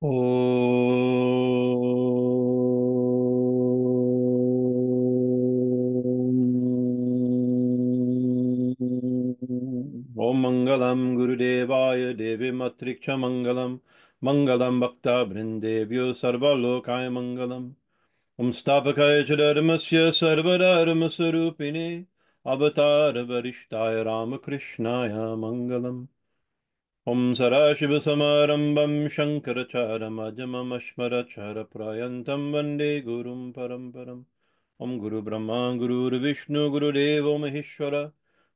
Om Mangalam Gurudevaya Devi Matriksha Mangalam Mangalam Bhakta Brindevyo Sarvalokaya Mangalam Om Stapakaya Dharmasya Sarvadharma Sarupine Avatar Varishtaya Ramakrishnaya Mangalam Om Sarashiva Samarambam Shankaracharya Ashmarachara Prayantam Vande Gurum Paramparam Om Guru Brahma Guru Vishnu Guru Devo Maheshwara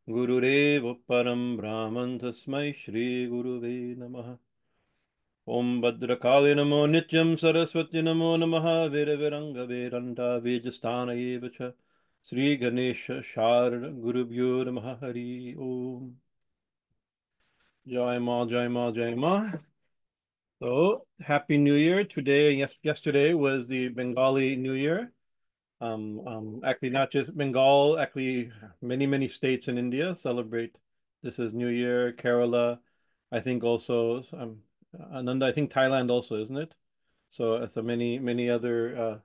Guru Devo Param Brahman Tasmai Shri Guruve Namaha Om Bhadrakali Namo Nityam Saraswati Namo Namaha Vira Viranga Vedanta Vijastana Evacha Sri Ganesha Sharada Gurubhyo Namaha Hari Om Jai Ma Jai Ma Jai Ma. So, Happy New Year. Today, yesterday was the Bengali New Year. Actually, not just Bengal, actually, many states in India celebrate this is New Year. Kerala, I think also, Ananda, I think Thailand also, isn't it? So many other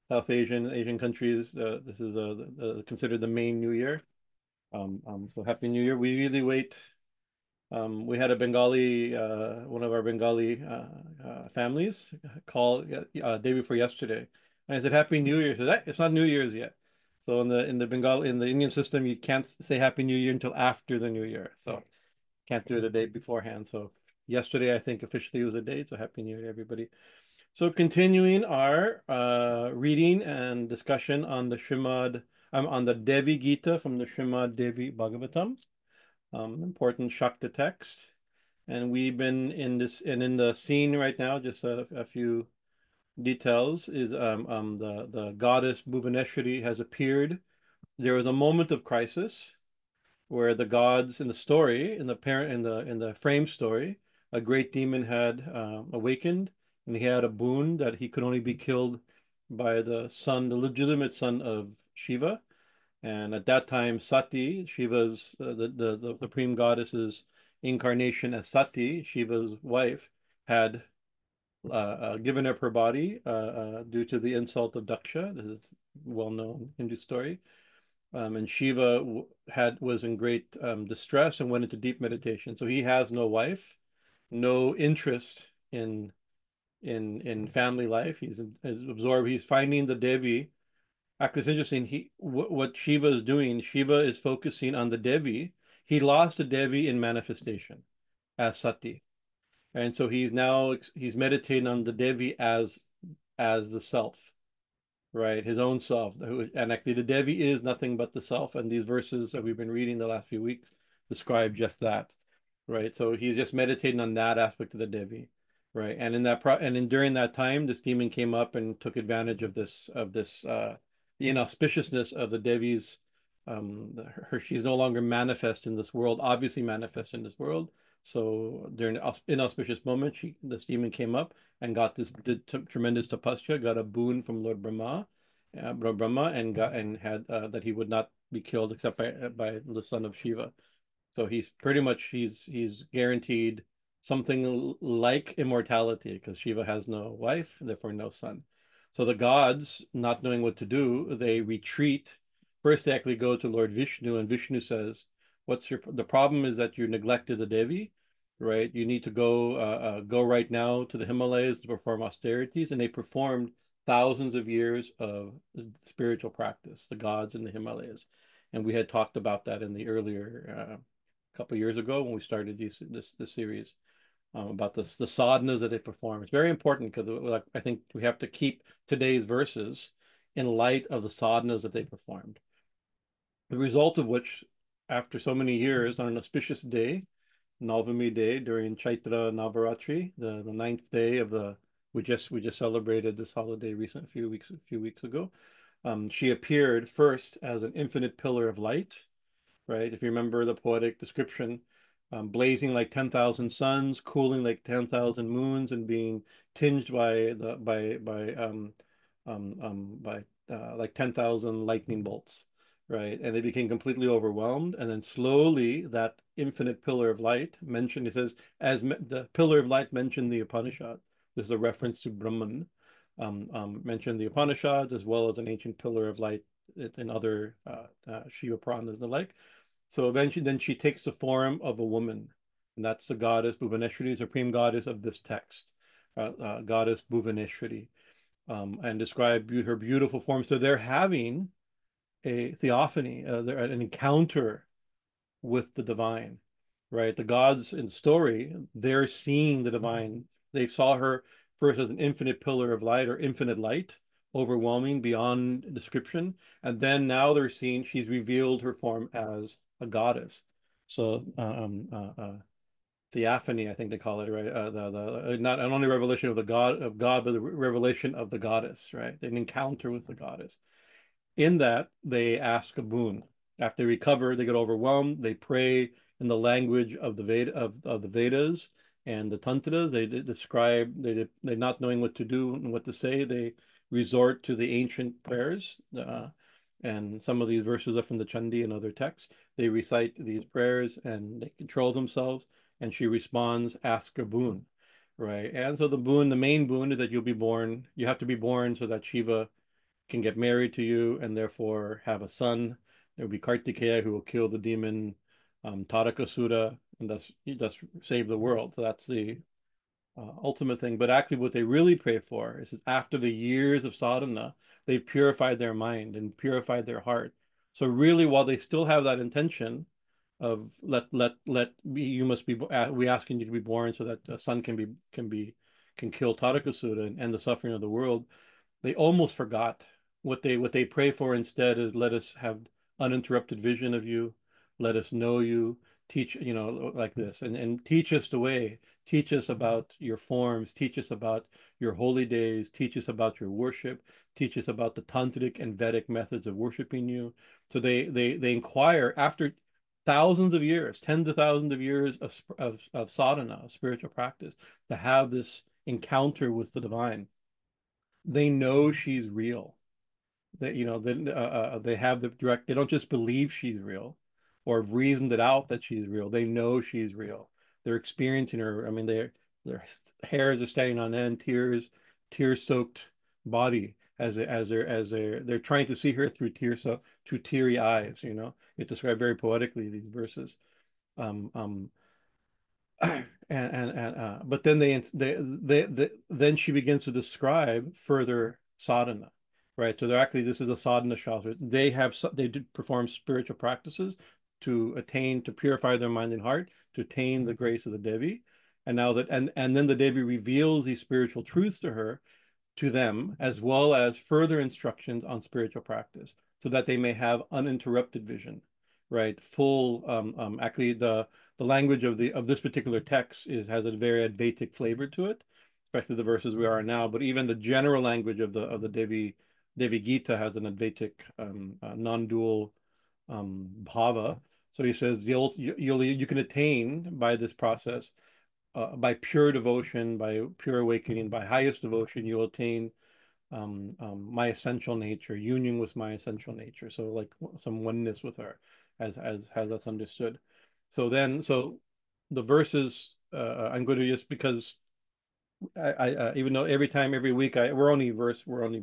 South Asian countries, this is considered the main New Year. So Happy New Year. We really wait. We had a Bengali, one of our Bengali families call day before yesterday, and I said Happy New Year. So that it's not New Year's yet. So in the Indian system, you can't say Happy New Year until after the New Year. So can't do it a day beforehand. So yesterday, I think officially was a date. So Happy New Year, everybody. So continuing our reading and discussion on the on the Devi Gita from the Srimad Devi Bhagavatam, important Shakta text. And we've been in this, and in the scene right now, just a few details is the goddess Bhuvaneshwari has appeared. There was a moment of crisis where the gods in the story, in the frame story, a great demon had awakened, and he had a boon that he could only be killed by the son, the legitimate son of Shiva. And at that time, Sati, Shiva's the supreme goddess's incarnation as Sati, Shiva's wife, had given up her body due to the insult of Daksha. This is well-known Hindu story. And Shiva was in great distress and went into deep meditation. So he has no wife, no interest in family life. He's absorbed. He's finding the Devi. Actually, it's interesting. What Shiva is doing. Shiva is focusing on the Devi. He lost the Devi in manifestation as Sati, and so he's meditating on the Devi as the self, right? His own self. And actually, the Devi is nothing but the self. And these verses that we've been reading the last few weeks describe just that, right? So he's just meditating on that aspect of the Devi, right? And during that time, this demon came up and took advantage of this the inauspiciousness of the Devi's. She's no longer manifest in this world, obviously manifest in this world. So during an inauspicious moment, this demon came up and did tremendous tapasya, got a boon from Lord Brahma, and had that he would not be killed except by the son of Shiva. So he's guaranteed something like immortality because Shiva has no wife, therefore no son. So the gods, not knowing what to do, they retreat. First, they actually go to Lord Vishnu, and Vishnu says, the problem is that you neglected the Devi, right? You need to go right now to the Himalayas to perform austerities. And they performed thousands of years of spiritual practice, the gods in the Himalayas. And we had talked about that in the earlier couple of years ago when we started this series about the sadhanas that they perform. It's very important because I think we have to keep today's verses in light of the sadhanas that they performed. The result of which, after so many years, on an auspicious day, Navami day during Chaitra Navaratri, the ninth day of we just celebrated this holiday a few weeks ago. She appeared first as an infinite pillar of light, right? If you remember the poetic description, blazing like 10,000 suns, cooling like 10,000 moons, and being tinged by like 10,000 lightning bolts, right? And they became completely overwhelmed. And then slowly that infinite pillar of light mentioned, it says, the pillar of light mentioned the Upanishad, This is a reference to Brahman, mentioned in the Upanishads, as well as an ancient pillar of light in other Shiva Puranas and the like. So eventually, then she takes the form of a woman, and that's the goddess Bhuvaneshwari, supreme goddess of this text, goddess Bhuvaneshwari, and describe her beautiful form. So they're having a theophany, an encounter with the divine, right? The gods in story, they're seeing the divine. They saw her first as an infinite pillar of light or infinite light, overwhelming beyond description. And then now they're seeing she's revealed her form as a goddess. So theophany, I think they call it, right? The not only revelation of the God, but the revelation of the goddess, right? An encounter with the goddess. In that, they ask a boon. After they recover, they get overwhelmed. They pray in the language of the of the Vedas and the Tantras. They describe they not knowing what to do and what to say. They resort to the ancient prayers. And some of these verses are from the Chandi and other texts. They recite these prayers and they control themselves. And she responds, "Ask a boon," right? And so the boon, the main boon, is that you'll be born. You have to be born so that Shiva can get married to you and therefore have a son. There will be Kartikeya who will kill the demon Tarakasura and thus save the world. So that's the ultimate thing. But actually, what they really pray for is after the years of sadhana, they've purified their mind and purified their heart. So really, while they still have that intention of you must be we asking you to be born so that a son can kill Tarakasura and end the suffering of the world, they almost forgot what they pray for instead is let us have uninterrupted vision of you, let us know you, teach, like this, and teach us the way, teach us about your forms, teach us about your holy days, teach us about your worship, teach us about the tantric and Vedic methods of worshiping you. So they inquire after thousands of years, tens of thousands of years of sadhana, of spiritual practice, to have this encounter with the divine. They know she's real. They have the direct. They don't just believe she's real, or have reasoned it out that she's real. They know she's real. They're experiencing her. I mean, their hairs are standing on end, tear-soaked body they're trying to see her through through teary eyes. It described very poetically these verses. Um, um, but then then she begins to describe further sadhana, right? So they're actually this is a sadhana shastra. They did perform spiritual practices to purify their mind and heart, to attain the grace of the Devi, and now that and then the Devi reveals these spiritual truths to them, as well as further instructions on spiritual practice, so that they may have uninterrupted vision, right? Full, actually, the language of this particular text has a very Advaitic flavor to it, especially the verses we are in now. But even the general language of the Devi Gita has an Advaitic, non-dual bhava. So he says you can attain by this process, by pure devotion, by pure awakening, by highest devotion, you'll attain my essential nature, union with my essential nature. So like some oneness with her, as that's understood. So the verses, I'm going to just because even though every week we're only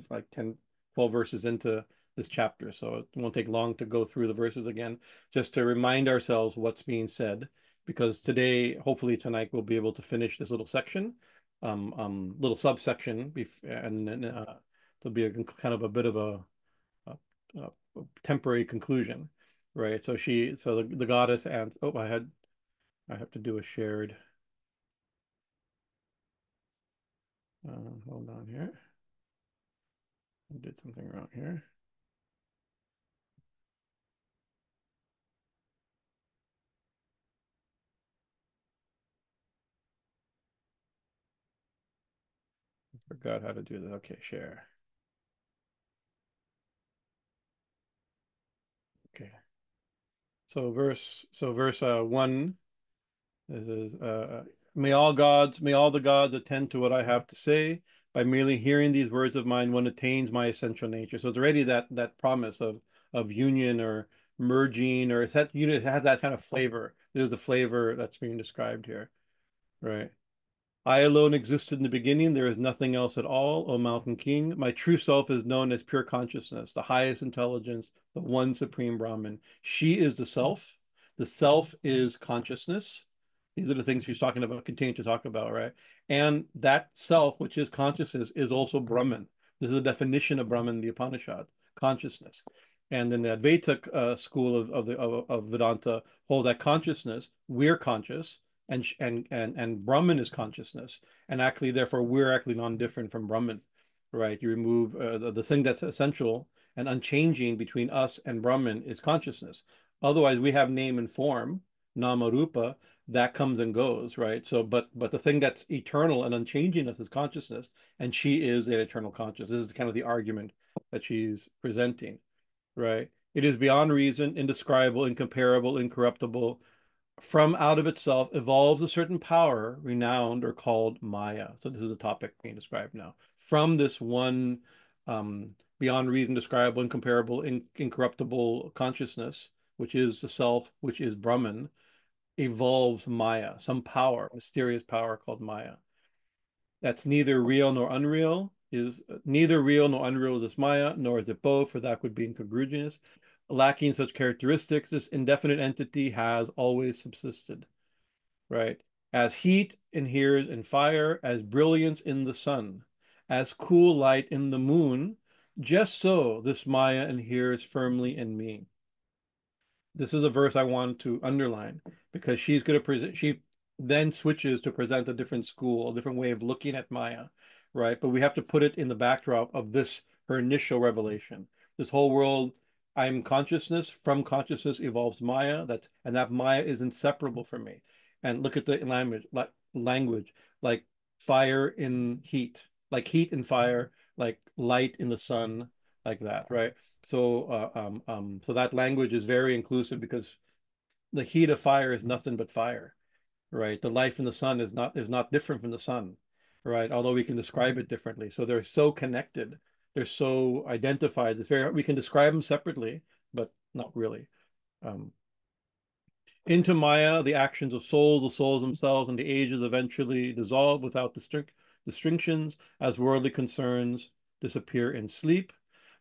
like 10, 12 verses into this chapter, so it won't take long to go through the verses again, just to remind ourselves what's being said, because hopefully tonight, we'll be able to finish this little section, little subsection, and then there'll be a kind of a bit of a, a temporary conclusion, right? So the goddess, and I have to do a shared. Hold on here. I did something wrong here. Forgot how to do that. Okay, share. Okay. So verse 1 is may all the gods attend to what I have to say. By merely hearing these words of mine, one attains my essential nature. So it's already that promise of union or merging, or it has that kind of flavor. There's the flavor that's being described here, right? I alone existed in the beginning. There is nothing else at all, O Mountain King. My true self is known as pure consciousness, the highest intelligence, the one supreme Brahman. She is the self. The self is consciousness. These are the things she's talking about, continue to talk about, right? And that self, which is consciousness, is also Brahman. This is the definition of Brahman in the Upanishad, consciousness. And in the Advaita school of Vedanta, hold that consciousness, we're conscious, and Brahman is consciousness, and actually, therefore, we're actually non-different from Brahman, right? You remove the thing that's essential and unchanging between us and Brahman is consciousness. Otherwise, we have name and form, nama rupa, that comes and goes, right? So, but the thing that's eternal and unchanging is consciousness, and she is an eternal consciousness. This is kind of the argument that she's presenting, right? It is beyond reason, indescribable, incomparable, incorruptible. From out of itself evolves a certain power renowned or called Maya. So this is the topic being described now. From this one beyond reason, describable, incomparable, incorruptible consciousness, which is the self, which is Brahman, evolves Maya, some power, mysterious power called Maya. That's neither real nor unreal, is neither real nor unreal is this Maya, nor is it both, for that would be incongruous. Lacking such characteristics, this indefinite entity has always subsisted, right? As heat inheres in fire, as brilliance in the sun, as cool light in the moon, just so this Maya inheres firmly in me. This is a verse I want to underline because she's going to present, she then switches to present a different school, a different way of looking at Maya, right? But we have to put it in the backdrop of this, her initial revelation. This whole world, I'm consciousness, from consciousness evolves Maya, and that Maya is inseparable from me. And look at the language, like fire in heat, like heat in fire, like light in the sun, like that, right? So that language is very inclusive because the heat of fire is nothing but fire, right? The life in the sun is not different from the sun, right? Although we can describe it differently. So they're so connected, they're so identified. We can describe them separately, but not really. Um, into Maya, the actions of souls, the souls themselves, and the ages eventually dissolve without distinctions as worldly concerns disappear in sleep.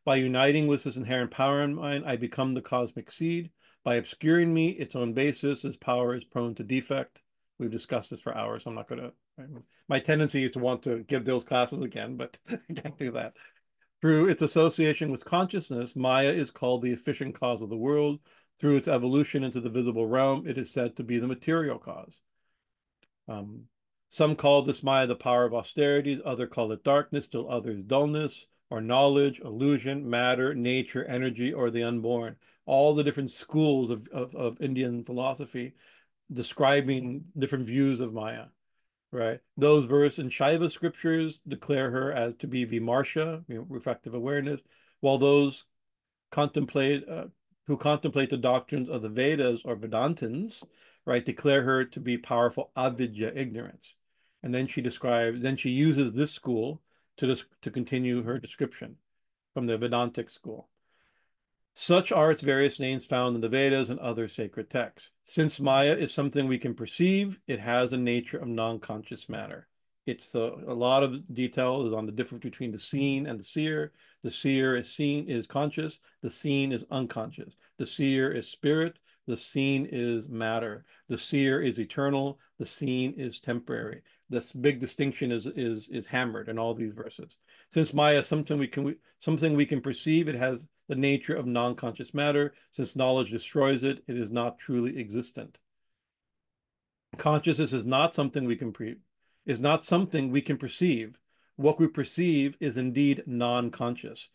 By uniting with this inherent power in mine, I become the cosmic seed. By obscuring me, its own basis, its power is prone to defect. We've discussed this for hours, so I'm not going to. My tendency is to want to give those classes again, but I can't do that. Through its association with consciousness, Maya is called the efficient cause of the world. Through its evolution into the visible realm, it is said to be the material cause. Um, some call this Maya the power of austerities, others call it darkness, still others dullness, or knowledge, illusion, matter, nature, energy, or the unborn. All the different schools of Indian philosophy describing different views of Maya, right? Those versed in Shaiva scriptures declare her as to be Vimarsha, reflective awareness, while those contemplate who contemplate the doctrines of the Vedas or Vedantins, right, declare her to be powerful avidya, ignorance. And then she uses this school to continue her description from the Vedantic school. Such are its various names found in the Vedas and other sacred texts. Since Maya is something we can perceive, it has a nature of non-conscious matter. A lot of detail is on the difference between the seen and the seer. The seer is conscious. The seen is unconscious. The seer is spirit. The seen is matter. The seer is eternal. The seen is temporary. This big distinction is hammered in all these verses. Since Maya is something we can perceive, it has the nature of non-conscious matter. Since knowledge destroys it, it is not truly existent. Consciousness is not something we can perceive. What we perceive is indeed non-conscious.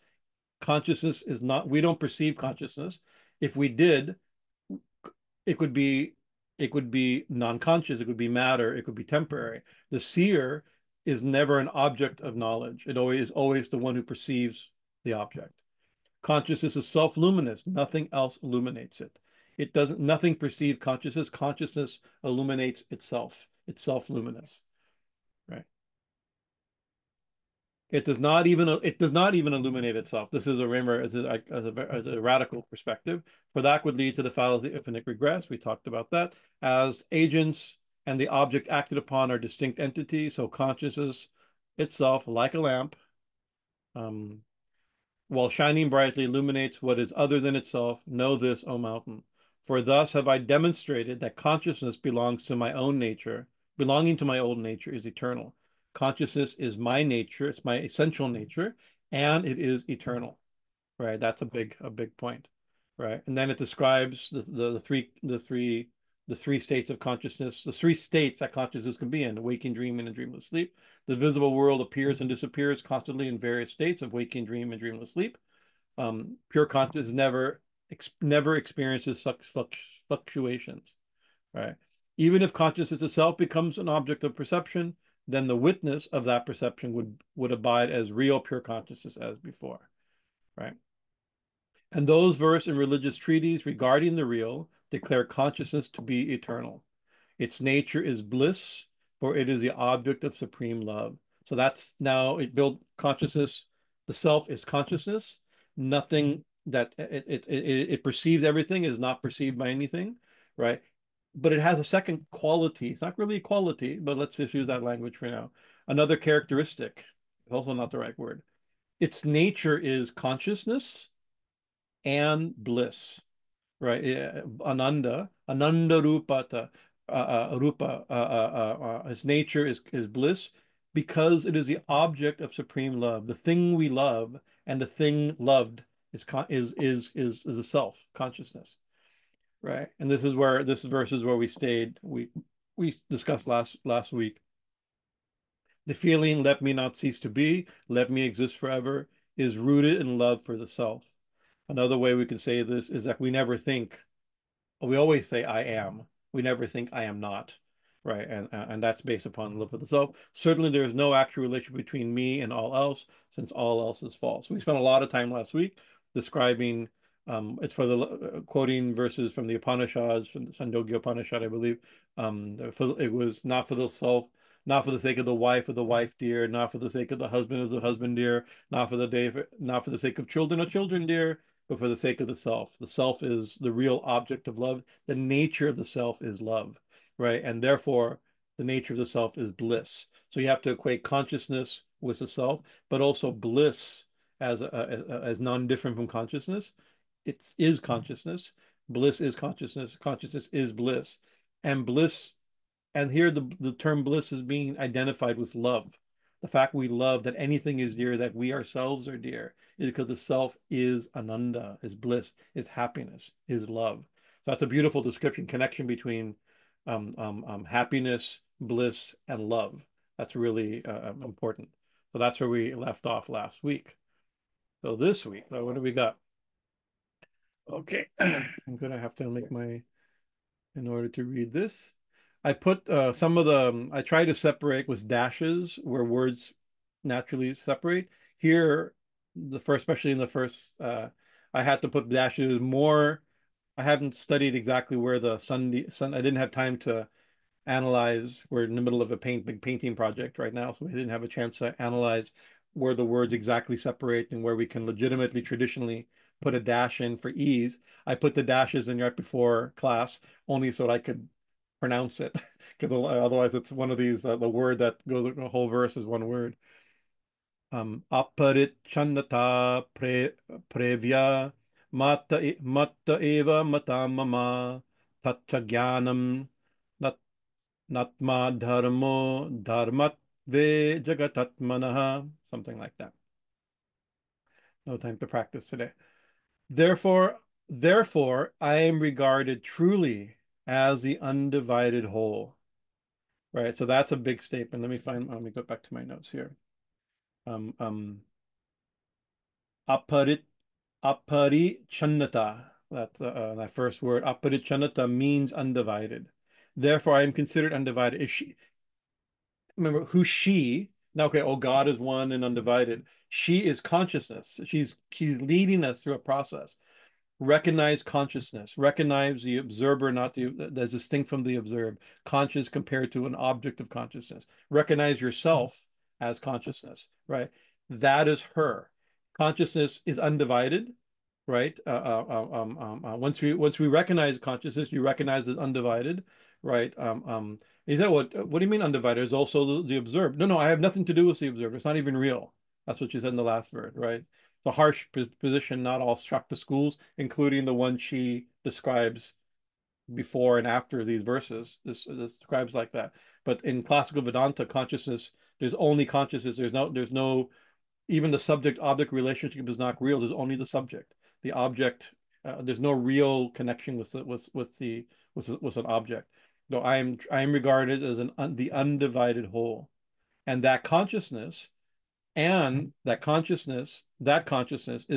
Consciousness is not, we don't perceive consciousness. If we did, it could be non-conscious, it could be matter, it could be temporary. The seer is never an object of knowledge. It always the one who perceives the object. Consciousness is self-luminous. Nothing else illuminates it. Nothing perceives consciousness. Consciousness illuminates itself. It's self-luminous, right? It does not even illuminate itself. This is as a radical perspective, for that would lead to the fallacy of infinite regress. We talked about that as agents and the object acted upon are distinct entities. So consciousness itself, like a lamp, um, while shining brightly, illuminates what is other than itself. Know this, O mountain. For thus have I demonstrated that consciousness belongs to my own nature. Belonging to my own nature is eternal. Consciousness is my nature. It's my essential nature, and it is eternal. Right? That's a big point. Right? And then it describes the three states of consciousness, the three states that consciousness can be in: waking, dreaming, and dreamless sleep. The visible world appears and disappears constantly in various states of waking, dream, and dreamless sleep. Pure consciousness never experiences such fluctuations, right? Even if consciousness itself becomes an object of perception, then the witness of that perception would abide as real pure consciousness as before, right? And those versed in religious treatises regarding the real declare consciousness to be eternal. Its nature is bliss, for it is the object of supreme love. So that's now it built consciousness. The self is consciousness. Nothing that it perceives everything is not perceived by anything, right? But it has a second quality. It's not really a quality, but let's just use that language for now. Another characteristic, also not the right word. Its nature is consciousness and bliss, right? Ananda rupata, rupa, his nature is bliss because it is the object of supreme love. The thing we love and the thing loved is a self consciousness, right? And this verse is where we stayed. We discussed last week. The feeling, let me not cease to be, let me exist forever, is rooted in love for the self. Another way we can say this is that we never think, we always say I am. We never think I am not, right? And that's based upon love for the self. Certainly, there is no actual relationship between me and all else, since all else is false. We spent a lot of time last week describing. It's for the quoting verses from the Upanishads, from the Sandogya Upanishad, I believe. It was not for the self, not for the sake of the wife dear, not for the sake of the husband dear, not for the sake of children dear, but for the sake of the self. The self is the real object of love. The nature of the self is love, right? And therefore, the nature of the self is bliss. So you have to equate consciousness with the self, but also bliss as non-different from consciousness. It is consciousness. Bliss is consciousness. Consciousness is bliss. And bliss, and here the term bliss is being identified with love. The fact we love, that anything is dear, that we ourselves are dear, is because the self is ananda, is bliss, is happiness, is love. So that's a beautiful description, connection between happiness, bliss, and love. That's really important. So that's where we left off last week. So this week, what do we got? Okay, I'm gonna have to make in order to read this. I put I try to separate with dashes where words naturally separate. Here, especially in the first, I had to put dashes more. I haven't studied exactly where the sun, I didn't have time to analyze. We're in the middle of a big painting project right now, so we didn't have a chance to analyze where the words exactly separate and where we can legitimately, traditionally put a dash in for ease. I put the dashes in right before class only so that I could pronounce it, because otherwise it's one of these, the word that goes, the whole verse is one word. Aparicchannatā'pyevamata eva matā mama taccajñānaṃ nātma-dharmo dharmatve jaḍatā'tmanaḥ, something like that. No time to practice today. Therefore, I am regarded truly as the undivided whole. Right. So that's a big statement. Let me go back to my notes here. Aparit aparicchannatā'pyevamata. That first word, aparicchannatā'pyevamata, means undivided. Therefore, I am considered undivided. Remember who she, now, okay, oh, God is one and undivided. She is consciousness. She's leading us through a process. Recognize consciousness. Recognize the observer, not as distinct from the observed. Conscious compared to an object of consciousness. Recognize yourself as consciousness, right? That is her. Consciousness is undivided, right? Once we recognize consciousness, you recognize it undivided, right? He said, what do you mean undivided? Is also the observed. No, I have nothing to do with the observed. It's not even real. That's what she said in the last verse, right? The harsh position, not all Shakta schools, including the one she describes before and after these verses. This describes like that. But in classical Vedanta consciousness, there's only consciousness. There's no even the subject-object relationship is not real. There's only the subject. The object, there's no real connection with an object. Though I am regarded as the undivided whole, and that consciousness is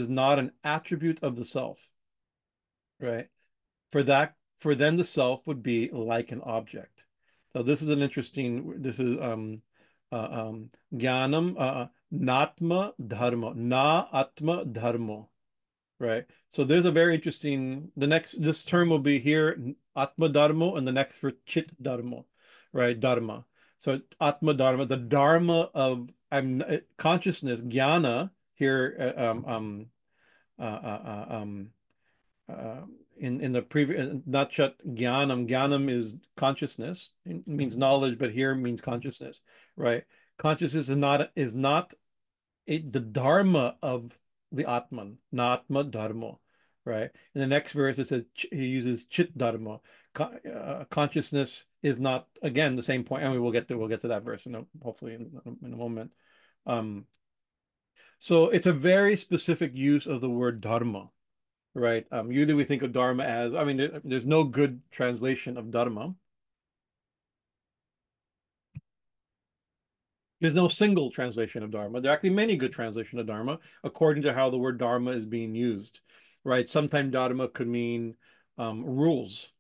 not an attribute of the self, right? For then the self would be like an object. So this is an interesting. This is jnanam nātma-dharmo, nā-atma-dharmo, right? So there's a very interesting. This term will be here atma-dharmo, and the next for cid-dharma, right? Dharma. So atma-dharma, the dharma of consciousness, jnana here. Uh, uh, uh, um, in the previous not jnanam is consciousness. It means knowledge, but here means consciousness, right? Consciousness is not the dharma of the atman, nātma-dharmo, right? In the next verse it says he uses cid-dharma. Consciousness is not, again, the same point, and we'll get to that verse hopefully in a moment. So it's a very specific use of the word dharma. Right. Usually we think of dharma as, I mean, there's no good translation of dharma. There's no single translation of dharma. There are actually many good translations of dharma according to how the word dharma is being used. Right. Sometimes dharma could mean rules.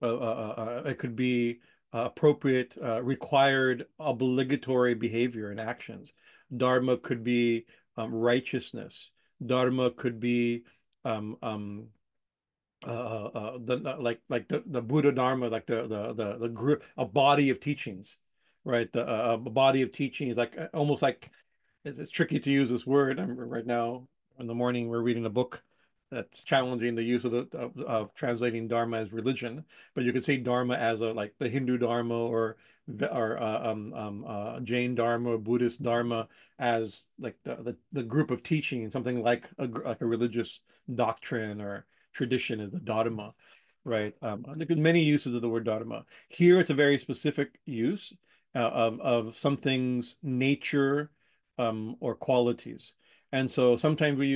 It could be appropriate, required, obligatory behavior and actions. Dharma could be righteousness. Dharma could be like the Buddha Dharma, like the group, a body of teachings, right? A body of teachings, like almost like it's tricky to use this word. Right now in the morning we're reading a book that's challenging the use of translating dharma as religion, but you could say dharma as like the Hindu dharma or Jain dharma or Buddhist dharma as like the group of teaching, something like a religious doctrine or tradition is the dharma, right? There's many uses of the word dharma. Here, it's a very specific use of something's nature or qualities. And so sometimes we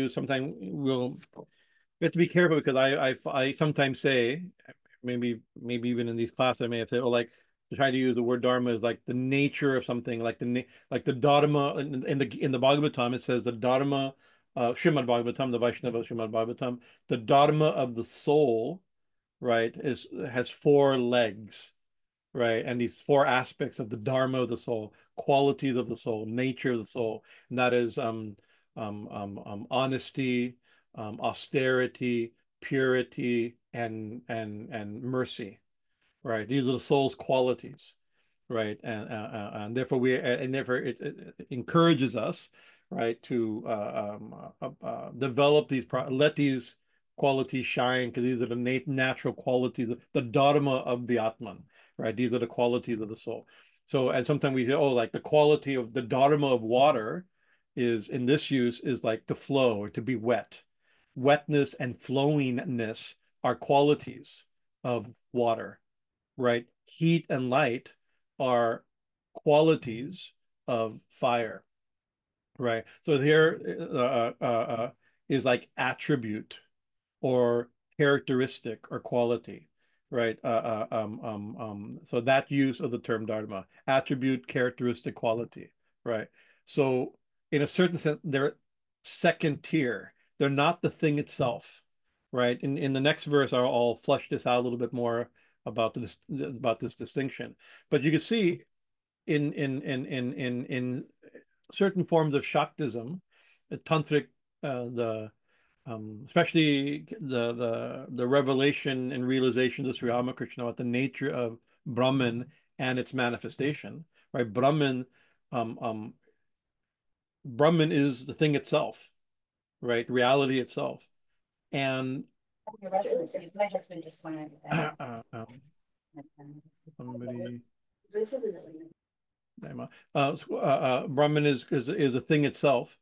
have to be careful because I sometimes say, maybe even in these classes I may have said, oh, like to try to use the word dharma as like the nature of something, like the dharma in the Bhagavatam it says the dharma. Srimad Bhagavatam, the Vaishnava Srimad Bhagavatam, the dharma of the soul, right, has four legs, right, and these four aspects of the dharma of the soul, qualities of the soul, nature of the soul, and that is honesty, austerity, purity, and mercy, right? These are the soul's qualities, right? And therefore it encourages us, right, to develop let these qualities shine because these are the natural qualities, the dharma of the Atman, right? These are the qualities of the soul. So, and sometimes we say, oh, like the quality of the dharma of water is in this use is like to flow or to be wet. Wetness and flowingness are qualities of water, right? Heat and light are qualities of fire, right? So here is like attribute or characteristic or quality, right? So that use of the term dharma, attribute, characteristic, quality, right? So in a certain sense, they're second tier. They're not the thing itself, right? In the next verse, I'll flush this out a little bit more about this distinction. But you can see in certain forms of Shaktism, tantric, the especially the revelation and realization of Sri Ramakrishna about the nature of Brahman and its manifestation, right? Brahman is the thing itself, right? Reality itself, and Your residency. My husband just went over that. Somebody. Brahman is a thing itself,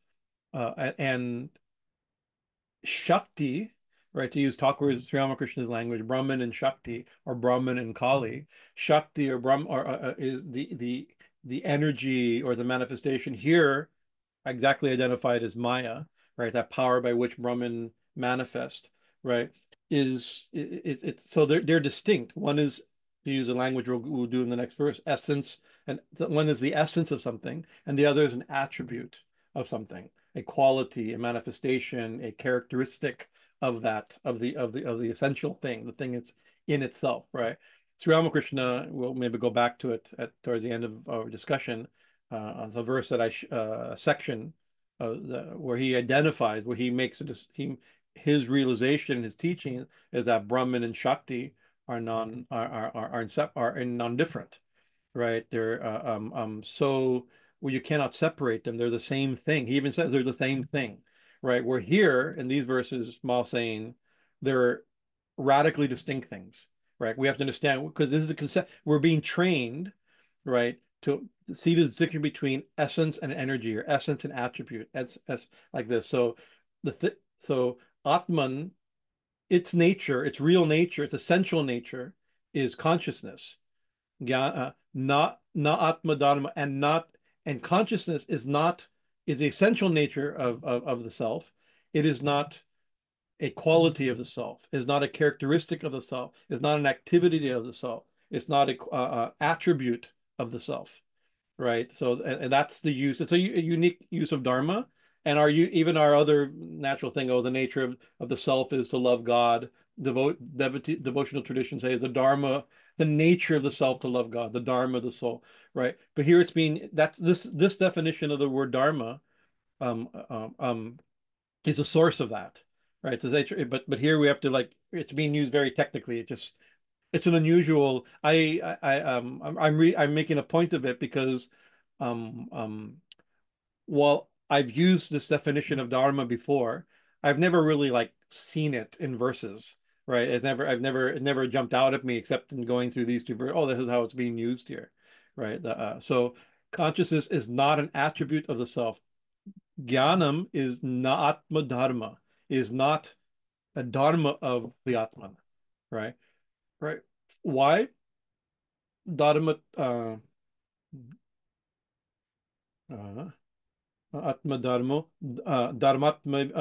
and Shakti, right? To use Thakur's Sri Ramakrishna's language, Brahman and Shakti, or Brahman and Kali. Shakti or Brahm is the energy or the manifestation here, exactly identified as Maya, right? That power by which Brahman manifest, right? It's so they're distinct. One is, to use a language we'll do in the next verse, essence, and one is the essence of something, and the other is an attribute of something, a quality, a manifestation, a characteristic of that, of the essential thing, the thing it's in itself, right? Sri Ramakrishna, we'll maybe go back to it towards the end of our discussion, the verse that section where he identifies, where he makes his realization, his teaching is that Brahman and Shakti are non-different, right? They're so well, you cannot separate them. They're the same thing. He even says they're the same thing, right? We're here in these verses, Mal saying they're radically distinct things, right? We have to understand, because this is the concept. We're being trained, right, to see the distinction between essence and energy, or essence and attribute, as like this. So so Atman, its nature, its real nature, its essential nature is consciousness. Not nātma-dharmo, and consciousness is the essential nature of the self. It is not a quality of the self, is not a characteristic of the self, is not an activity of the self, it's not a attribute of the self, right? So, and that's the use. It's a unique use of dharma, and even our other natural thing. Oh, the nature of the self is to love God. Devotional traditions say the dharma, the nature of the self to love God, the dharma of the soul, right? But here it's being that's this definition of the word dharma um, um, um, is a source of that, right? But here we have to, like, it's being used very technically. It's an unusual. I'm making a point of it because um, um, while I've used this definition of dharma before, I've never really like seen it in verses, right? It never jumped out at me except in going through these two verses. Oh, this is how it's being used here, right? So consciousness is not an attribute of the self. Jnanam is nātma-dharmo, is not a dharma of the Atman, right? Right. Why? Dharma, uh, Atma-dharmo, dharmatve,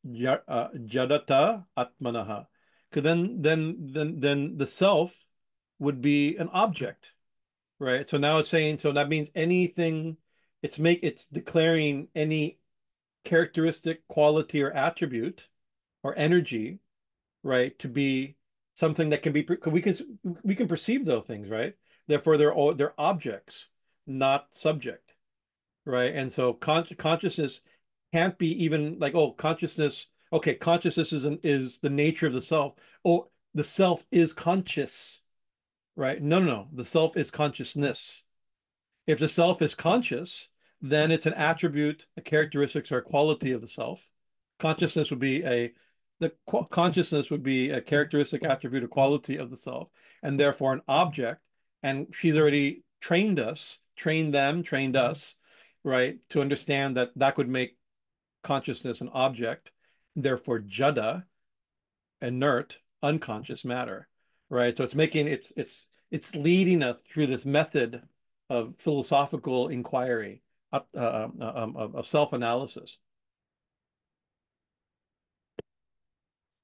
jaḍatā'tmanaḥ. Because then the self would be an object, right? So now it's saying, so that means anything, it's declaring any characteristic, quality, or attribute or energy, right, to be something that can be, we can perceive those things, right? Therefore, they're objects, not subject, right? And so consciousness can't be even like, oh, consciousness. Okay, consciousness is the nature of the self. Oh, the self is conscious, right? No, no, no. The self is consciousness. If the self is conscious, then it's an attribute, a characteristics, or a quality of the self. Consciousness would be consciousness would be a characteristic, attribute, or quality of the self, and therefore an object. And she's already trained us, trained us, right, to understand that that could make consciousness an object, therefore jada, inert, unconscious matter, right? So it's leading us through this method of philosophical inquiry, of self-analysis.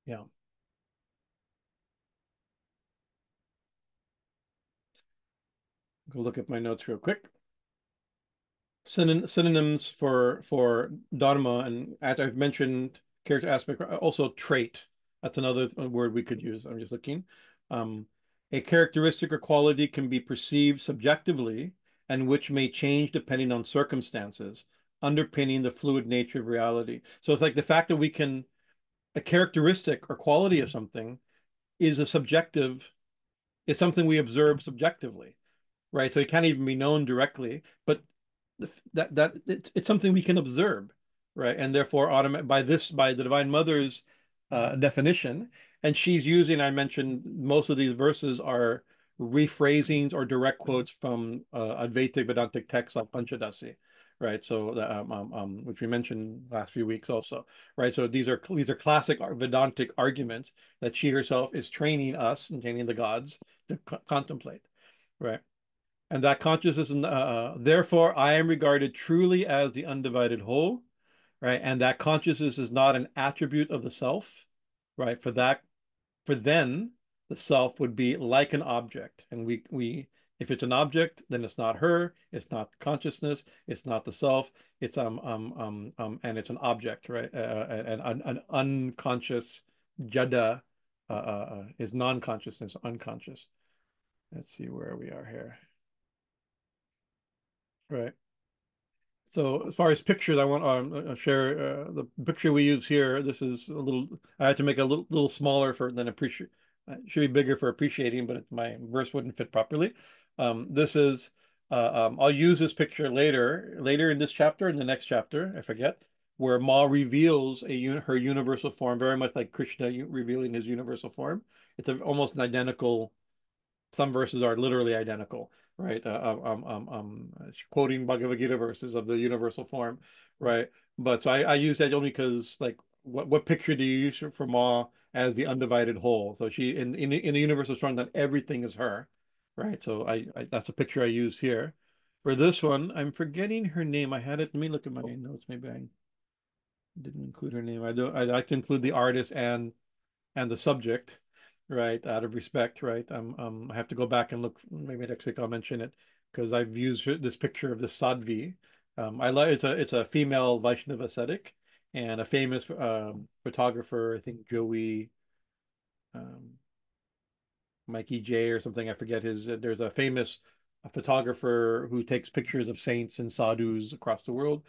Yeah. Go look at my notes real quick. Synonyms for dharma, and as I've mentioned, character aspect, also trait. That's another word we could use. I'm just looking. Um, a characteristic or quality can be perceived subjectively, and which may change depending on circumstances, underpinning the fluid nature of reality. So it's like the fact that a characteristic or quality of something is is something we observe subjectively, right? So it can't even be known directly, but it's something we can observe, right? And therefore, by the Divine Mother's definition. And she's using, I mentioned, most of these verses are rephrasings or direct quotes from Advaita Vedantic texts like Panchadasi, right? So, which we mentioned last few weeks also, right? So these are classic Vedantic arguments that she herself is training us and training the gods to contemplate, right? And that consciousness, therefore, I am regarded truly as the undivided whole, right? And that consciousness is not an attribute of the self, right? For then the self would be like an object. And if it's an object, then it's not her, it's not consciousness, it's not the self, it's and it's an object, right? An unconscious jada is non-consciousness, unconscious. Let's see where we are here. Right. So as far as pictures, I want to share the picture we use here. This is a little, I had to make a little smaller for than appreciate. It should be bigger for appreciating, but my verse wouldn't fit properly. This is, I'll use this picture later in this chapter, in the next chapter, I forget, where Ma reveals her universal form, very much like Krishna revealing his universal form. It's almost an identical. Some verses are literally identical, right? Quoting Bhagavad Gita verses of the universal form, right? But so I use that only because, like, what picture do you use for Ma as the undivided whole? So she in the universal form that everything is her, right? So I that's a picture I use here. For this one, I'm forgetting her name. I had it. Let me look at my notes. Maybe I didn't include her name. I like to include the artist and the subject, right? Out of respect, right? I have to go back and look. Maybe next week I'll mention it because I've used this picture of this sadhvi. I like it's a female Vaishnava ascetic and a famous photographer. I think Joey um, Mikey J or something. I forget his. There's a famous photographer who takes pictures of saints and sadhus across the world.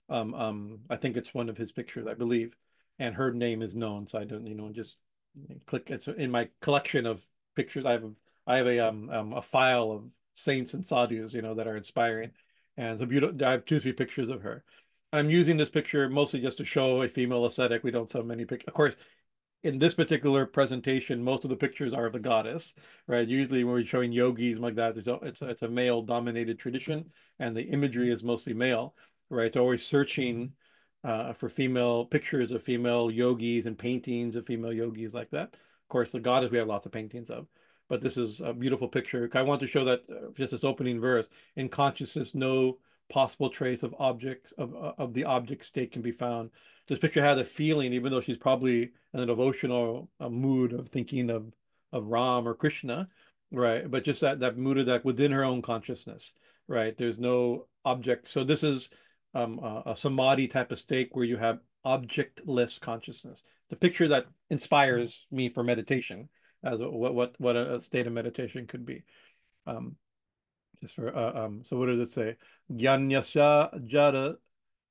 I think it's one of his pictures, I believe, and her name is known. So I don't, just click. It's in my collection of pictures. I have a file of saints and sadhus, that are inspiring, and it's a beautiful. I have 2, 3 pictures of her. I'm using this picture mostly just to show a female ascetic. We don't so many pictures. Of course, in this particular presentation, most of the pictures are of the goddess, right? Usually when we're showing yogis like that, it's a male dominated tradition and the imagery is mostly male, right? It's always searching for female pictures of female yogis and paintings of female yogis like that. Of course, the goddess we have lots of paintings of, but this is a beautiful picture. I want to show that just this opening verse, in consciousness, no possible trace of objects of the object state can be found. This picture has a feeling, even though she's probably in a devotional mood of thinking of Ram or Krishna, right? But just that mood of that within her own consciousness, right? There's no object. So this is a samadhi type of state where you have objectless consciousness. The picture that inspires me for meditation, as what a state of meditation could be. Um, so what does it say? Jñānasya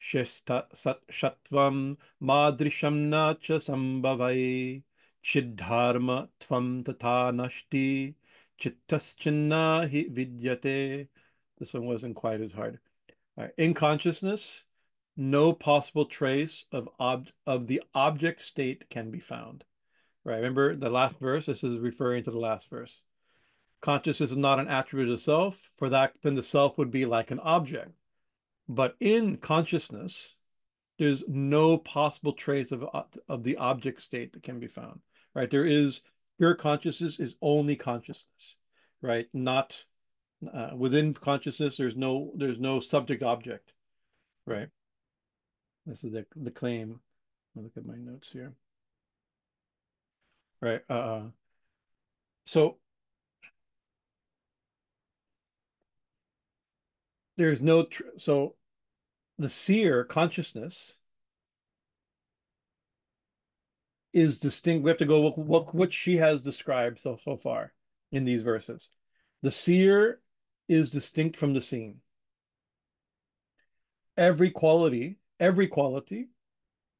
jaḍaśeṣatvaṃ madrisham nacha sambhavai cid-dharma-tvaṃ tathā nāsti citaścinna vidyate. This one wasn't quite as hard. All right. In consciousness, no possible trace of the object state can be found. Right. Remember the last verse? This is referring to the last verse. Consciousness is not an attribute of self. For that, then the self would be like an object. But in consciousness, there's no possible trace of the object state that can be found. Right? There is pure consciousness is only consciousness. Right? Not within consciousness. There's no subject object. Right? This is the claim. I'll look at my notes here. Right. So there's no so the seer consciousness is distinct. We have to go look what she has described so far in these verses. The seer is distinct from the seen. Every quality,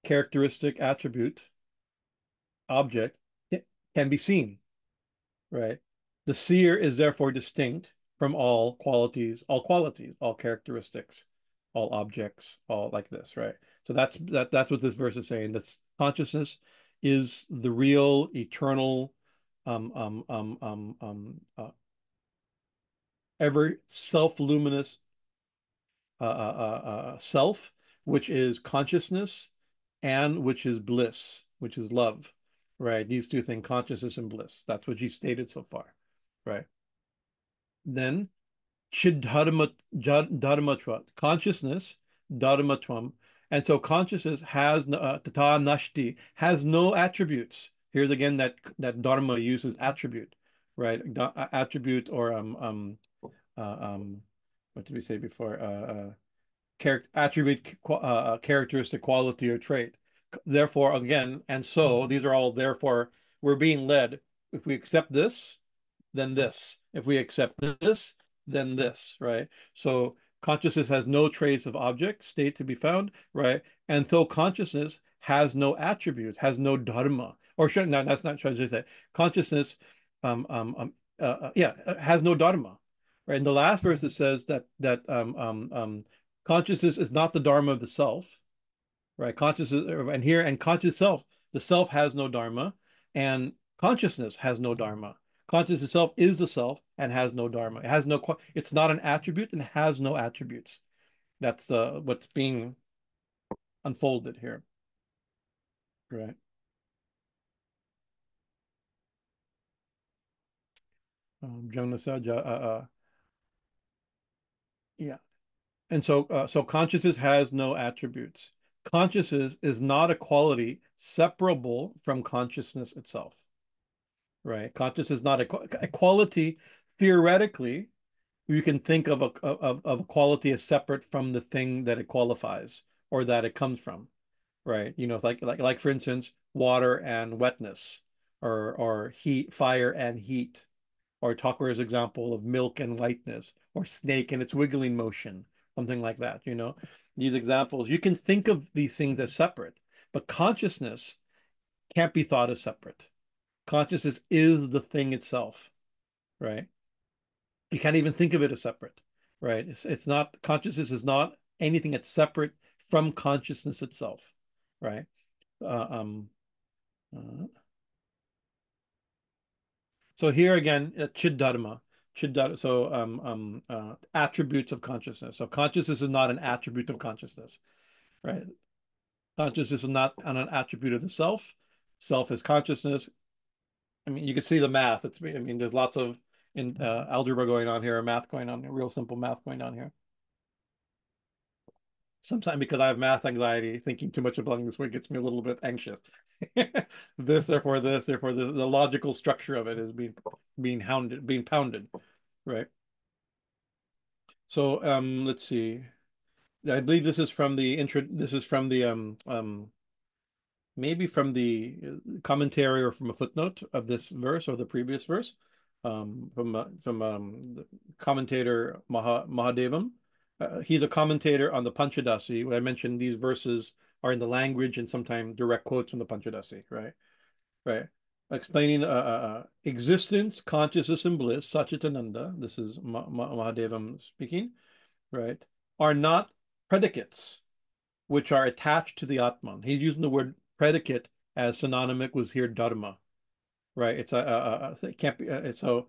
characteristic, attribute, object can be seen, right? The seer is therefore distinct from all qualities, all characteristics, all objects, all like this, right? So that's what this verse is saying. That's consciousness is the real, eternal, ever self-luminous self, which is consciousness and which is bliss, which is love, right? These two things, consciousness and bliss. That's what you stated so far, right? Then cid-dharma-tvaṃ, consciousness, dharmatve. And so consciousness has tathā nāsti, has no attributes. Here's again that dharma uses attribute, right? Attribute or what did we say before? Attribute, characteristic, quality, or trait. Therefore, again, and so these are all therefore we're being led. If we accept this, then this. If we accept this, then this, right? So consciousness has no trace of object, state to be found, right? And though consciousness has no attributes, has no dharma, or should, no, that's not trying to say. Consciousness, has no dharma, right? In the last verse, it says that consciousness is not the dharma of the self, right? Consciousness, and here, and conscious self, the self has no dharma, and consciousness has no dharma. Consciousness itself is the self and has no dharma. It has no, it's not an attribute and has no attributes. That's what's being unfolded here, right? Jñānasya, yeah. And so consciousness has no attributes. Consciousness is not a quality separable from consciousness itself, right? Consciousness is not a quality. Theoretically, you can think of a quality as separate from the thing that it qualifies or that it comes from, right? You know, like for instance, water and wetness, or heat, fire and heat, or Tucker's example of milk and whiteness, or snake and its wiggling motion, something like that. You know, these examples, you can think of these things as separate, but consciousness can't be thought as separate. Consciousness is the thing itself, right? You can't even think of it as separate, right? It's not, consciousness is not anything that's separate from consciousness itself, right? Uh, um, uh, so here again, cid-dharma, so attributes of consciousness. So consciousness is not an attribute of consciousness, right? Consciousness is not an attribute of the self. Self is consciousness. I mean, you can see the math. I mean, there's lots of algebra going on here, math going on, real simple math going on here. Sometimes because I have math anxiety, thinking too much about this way gets me a little bit anxious. This, therefore this, therefore this, the logical structure of it is being pounded, right? So let's see. I believe this is from the intro. This is from the maybe from the commentary or from a footnote of this verse or the previous verse, from the commentator Mahadevam. He's a commentator on the Panchadasi. When I mentioned these verses are in the language and sometimes direct quotes from the Panchadasi, right? Right. Explaining existence, consciousness, and bliss, Satchitananda, this is Mahadevam speaking, right, are not predicates which are attached to the Atman. He's using the word predicate as synonymous with here dharma, right? It's it can't be. So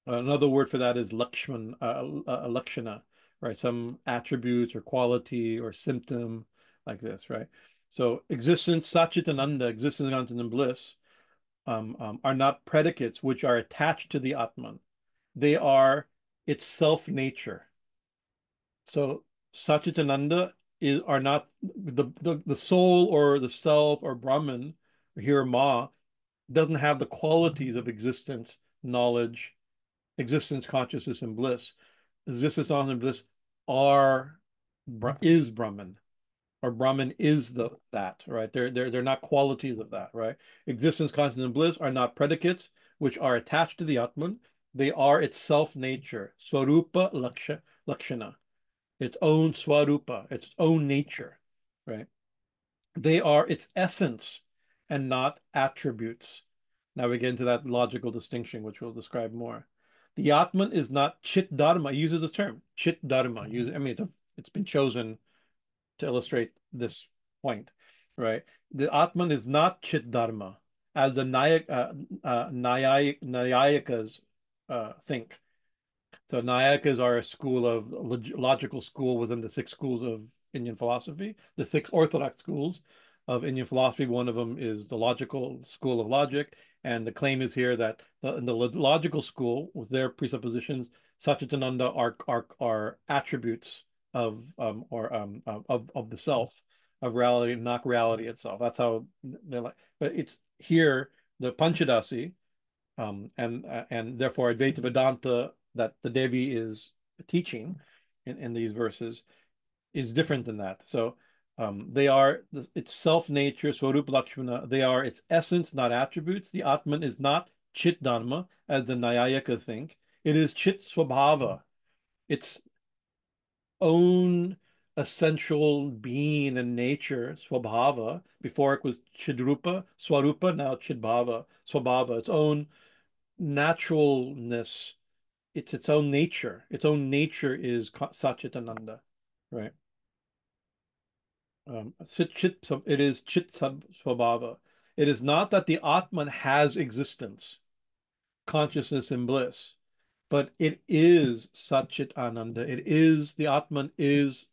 another word for that is lakshana, right? Some attributes or quality or symptom like this, right? So existence, Satchitananda, existence, consciousness, and bliss are not predicates which are attached to the Atman. They are its self-nature. So Satchitananda are not the soul or the self or Brahman, or here Ma, doesn't have the qualities of existence, knowledge, existence, consciousness, and bliss. Existence, knowledge, and bliss are is Brahman, or Brahman is that, right? They're not qualities of that, right? Existence, consciousness, and bliss are not predicates which are attached to the Atman. They are its self-nature, Swarupa Lakshana, its own Swarupa, its own nature, right? They are its essence and not attributes. Now we get into that logical distinction, which we'll describe more. The Atman is not cid-dharma. He uses the term cid-dharma. I mean, it's been chosen to illustrate this point. right? The Atman is not cid-dharma, as the Nayayikas think. So Nayakas are a school of logical school within the six schools of Indian philosophy, the six orthodox schools of Indian philosophy. One of them is the logical school of logic, and the claim is here that in the logical school, with their presuppositions, Satchitananda are attributes of of the self, of reality, not reality itself. That's how they're like. But it's here the Panchadasi, and therefore Advaita Vedanta that the Devi is teaching in these verses is different than that. So they are its self-nature, Swarup Lakshmana. They are its essence, not attributes. The Atman is not Chit Dharma, as the Nayayika think. It is Chit Swabhava, its own essential being and nature, Swabhava. Before it was Chidrupa, Swarupa, now Chidbhava, Swabhava, its own naturalness. It's its own nature. Its own nature is Satchitananda, right? It is Chit Swabhava. It is not that the Atman has existence, consciousness, and bliss, but it is Satchit Ananda. It is the Atman is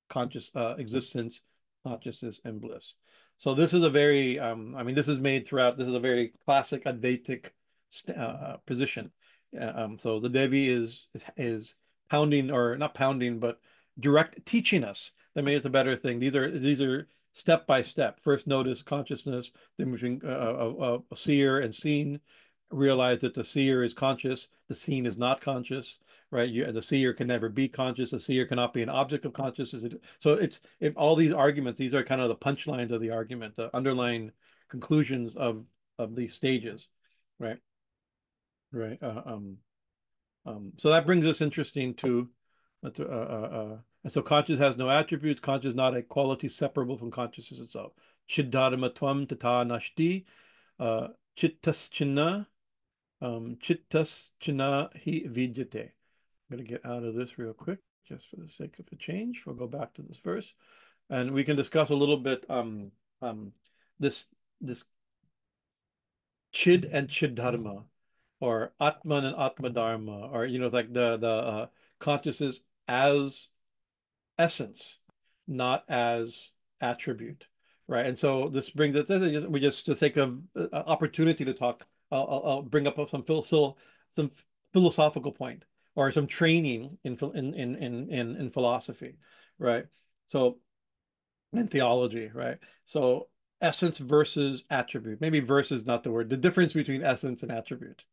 conscious existence, consciousness, and bliss. So this is a very, I mean, this is made throughout. This is a very classic Advaitic position. So the Devi is pounding, or not pounding, but direct teaching us. That made it a better thing. These are step by step. First, notice consciousness, then between a seer and seen. Realize that the seer is conscious, the seen is not conscious, right? The seer can never be conscious. The seer cannot be an object of consciousness. So all these arguments. These are kind of the punchlines of the argument, the underlying conclusions of these stages, right? Right. So that brings us interesting to, and so conscious has no attributes. Conscious is not a quality separable from consciousness itself. Cid-dharma-tvaṃ tathā nāsti, citaścinna, citaścinna hi vidyate. I'm going to get out of this real quick, just for the sake of a change. We'll go back to this verse, and we can discuss a little bit this this chid and chid-dharma, or atman and atma-dharma, or like the consciousness as essence, not as attribute, right? And so this brings it. We just, to sake of opportunity to talk, I'll bring up some philosophical point, or some training in philosophy, right? So in theology, right? So essence versus attribute. Maybe verse is not the word. The difference between essence and attribute,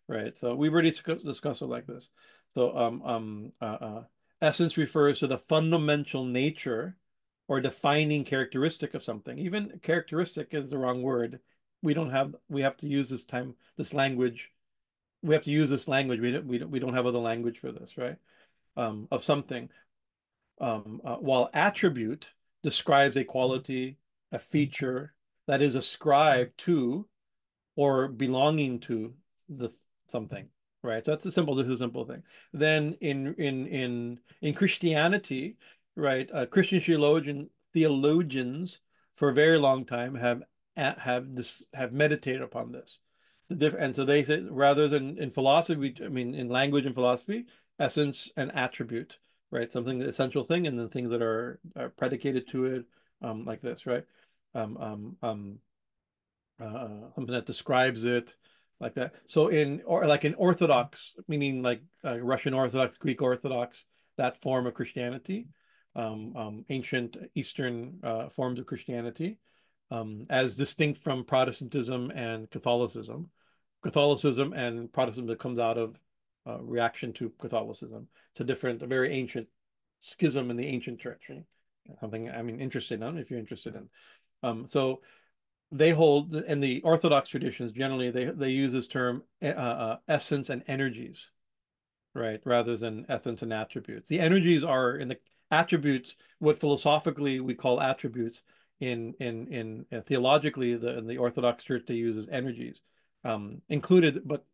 right? So we've already discussed it like this. So essence refers to the fundamental nature or defining characteristic of something. Even characteristic is the wrong word. We have to use this language. We have to use this language. We don't have other language for this, right? Of something. While attribute describes a quality, a feature that is ascribed to or belonging to the something, right? So this is a simple thing. Then in Christianity, right, Christian theologians for a very long time have meditated upon this. And so they say, rather than in philosophy, I mean in language and philosophy, essence and attribute, right? Something, the essential thing, and the things that are predicated to it, like this, right? Um, um, um, Something that describes it, like that. So in Orthodox, meaning like Russian Orthodox, Greek Orthodox, that form of Christianity, ancient Eastern forms of Christianity, as distinct from Protestantism and Catholicism. Catholicism and Protestantism that comes out of reaction to Catholicism. It's a very ancient schism in the ancient church. Right? Something, I mean, interested in, if you're interested in. So they hold, in the Orthodox traditions, generally they use this term essence and energies, right, rather than essence and attributes. The energies are in the attributes, what philosophically we call attributes. In theologically, in the Orthodox Church, they use as energies, included, but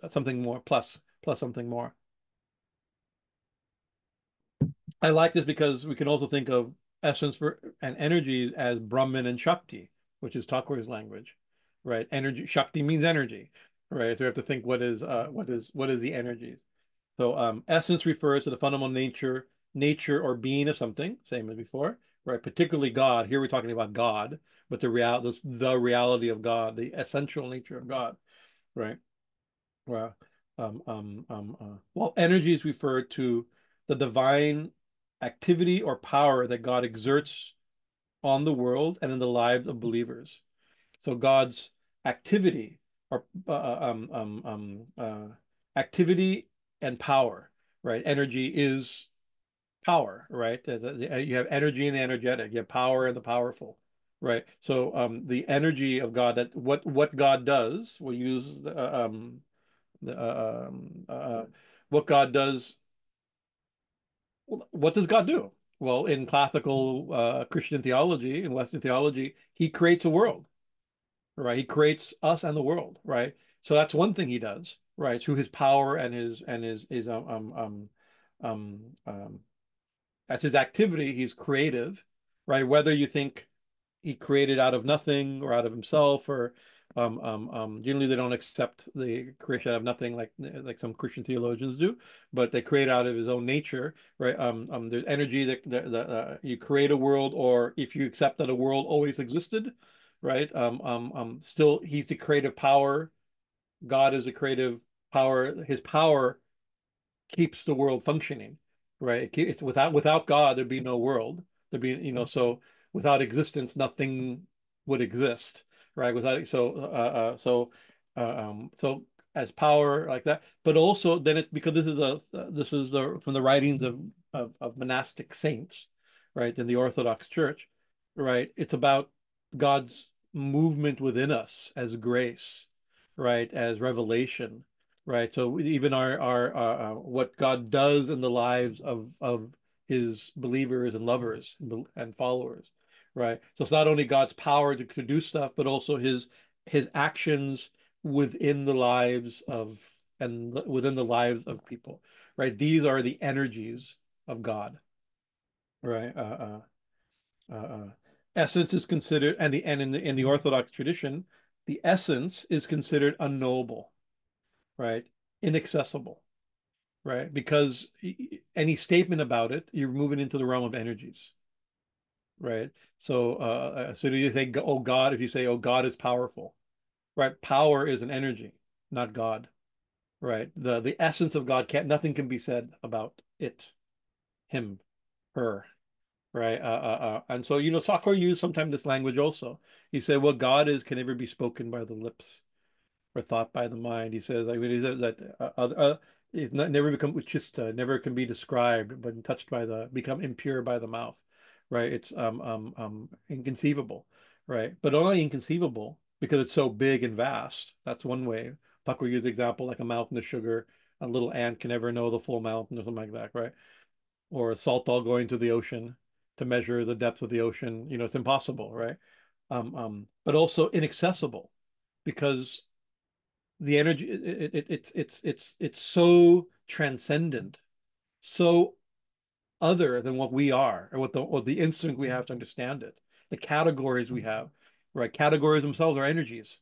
something more, plus something more. I like this because we can also think of essence for and energy as Brahman and Shakti, which is Thakur's language, right? Energy, Shakti means energy, right? So we have to think what is the energy. So essence refers to the fundamental nature or being of something, same as before, right? Particularly God. Here we're talking about God, but the reality of God, the essential nature of God, right? Well, well, energy is referred to the divine activity or power that God exerts on the world and in the lives of believers. So God's activity or activity and power, right? Energy is power, right? You have energy and the energetic, you have power and the powerful, right? So the energy of God, that what God does, we'll use the, what God does. What does God do? Well, in classical Christian theology, in Western theology, He creates a world, right? He creates us and the world, right? So that's one thing He does, right? Through His power and his that's His activity. He's creative, right? Whether you think He created out of nothing or out of Himself, or generally they don't accept the creation out of nothing like some Christian theologians do, but they create out of His own nature, right? There's energy that you create a world, or if you accept that a world always existed, right? Still He's the creative power. God is the creative power. His power keeps the world functioning, right? It's without God, there'd be no world. There'd be, so without existence, nothing would exist, right? So as power like that, but also then it because this is the from the writings of monastic saints, right? In the Orthodox Church, right? It's about God's movement within us as grace, right? As revelation, right? So even our what God does in the lives of His believers and lovers and followers, right? So it's not only God's power to do stuff, but also His actions within the lives of and within the lives of people, right? These are the energies of God, right? Essence is considered, and in the Orthodox tradition, the essence is considered unknowable, right? Inaccessible, right? Because any statement about it, you're moving into the realm of energies, right? So do you say, oh God, if you say, oh God is powerful, right? Power is an energy, not God, right? The essence of God nothing can be said about it, him, her, right? And so, Thakur used sometimes this language also. He said, what God is can never be spoken by the lips or thought by the mind. He says, he says that it's never become uchista, never can be described, but touched become impure by the mouth, right? It's inconceivable, right? But only inconceivable because it's so big and vast. That's one way. Thakur used the example like a mountain of sugar. A little ant can never know the full mountain or something like that, right? Or a salt dog going to the ocean to measure the depth of the ocean. It's impossible, right? But also inaccessible because the energy it's so transcendent, so other than what we are, or what the instinct we have to understand it, the categories we have, right? Categories themselves are energies,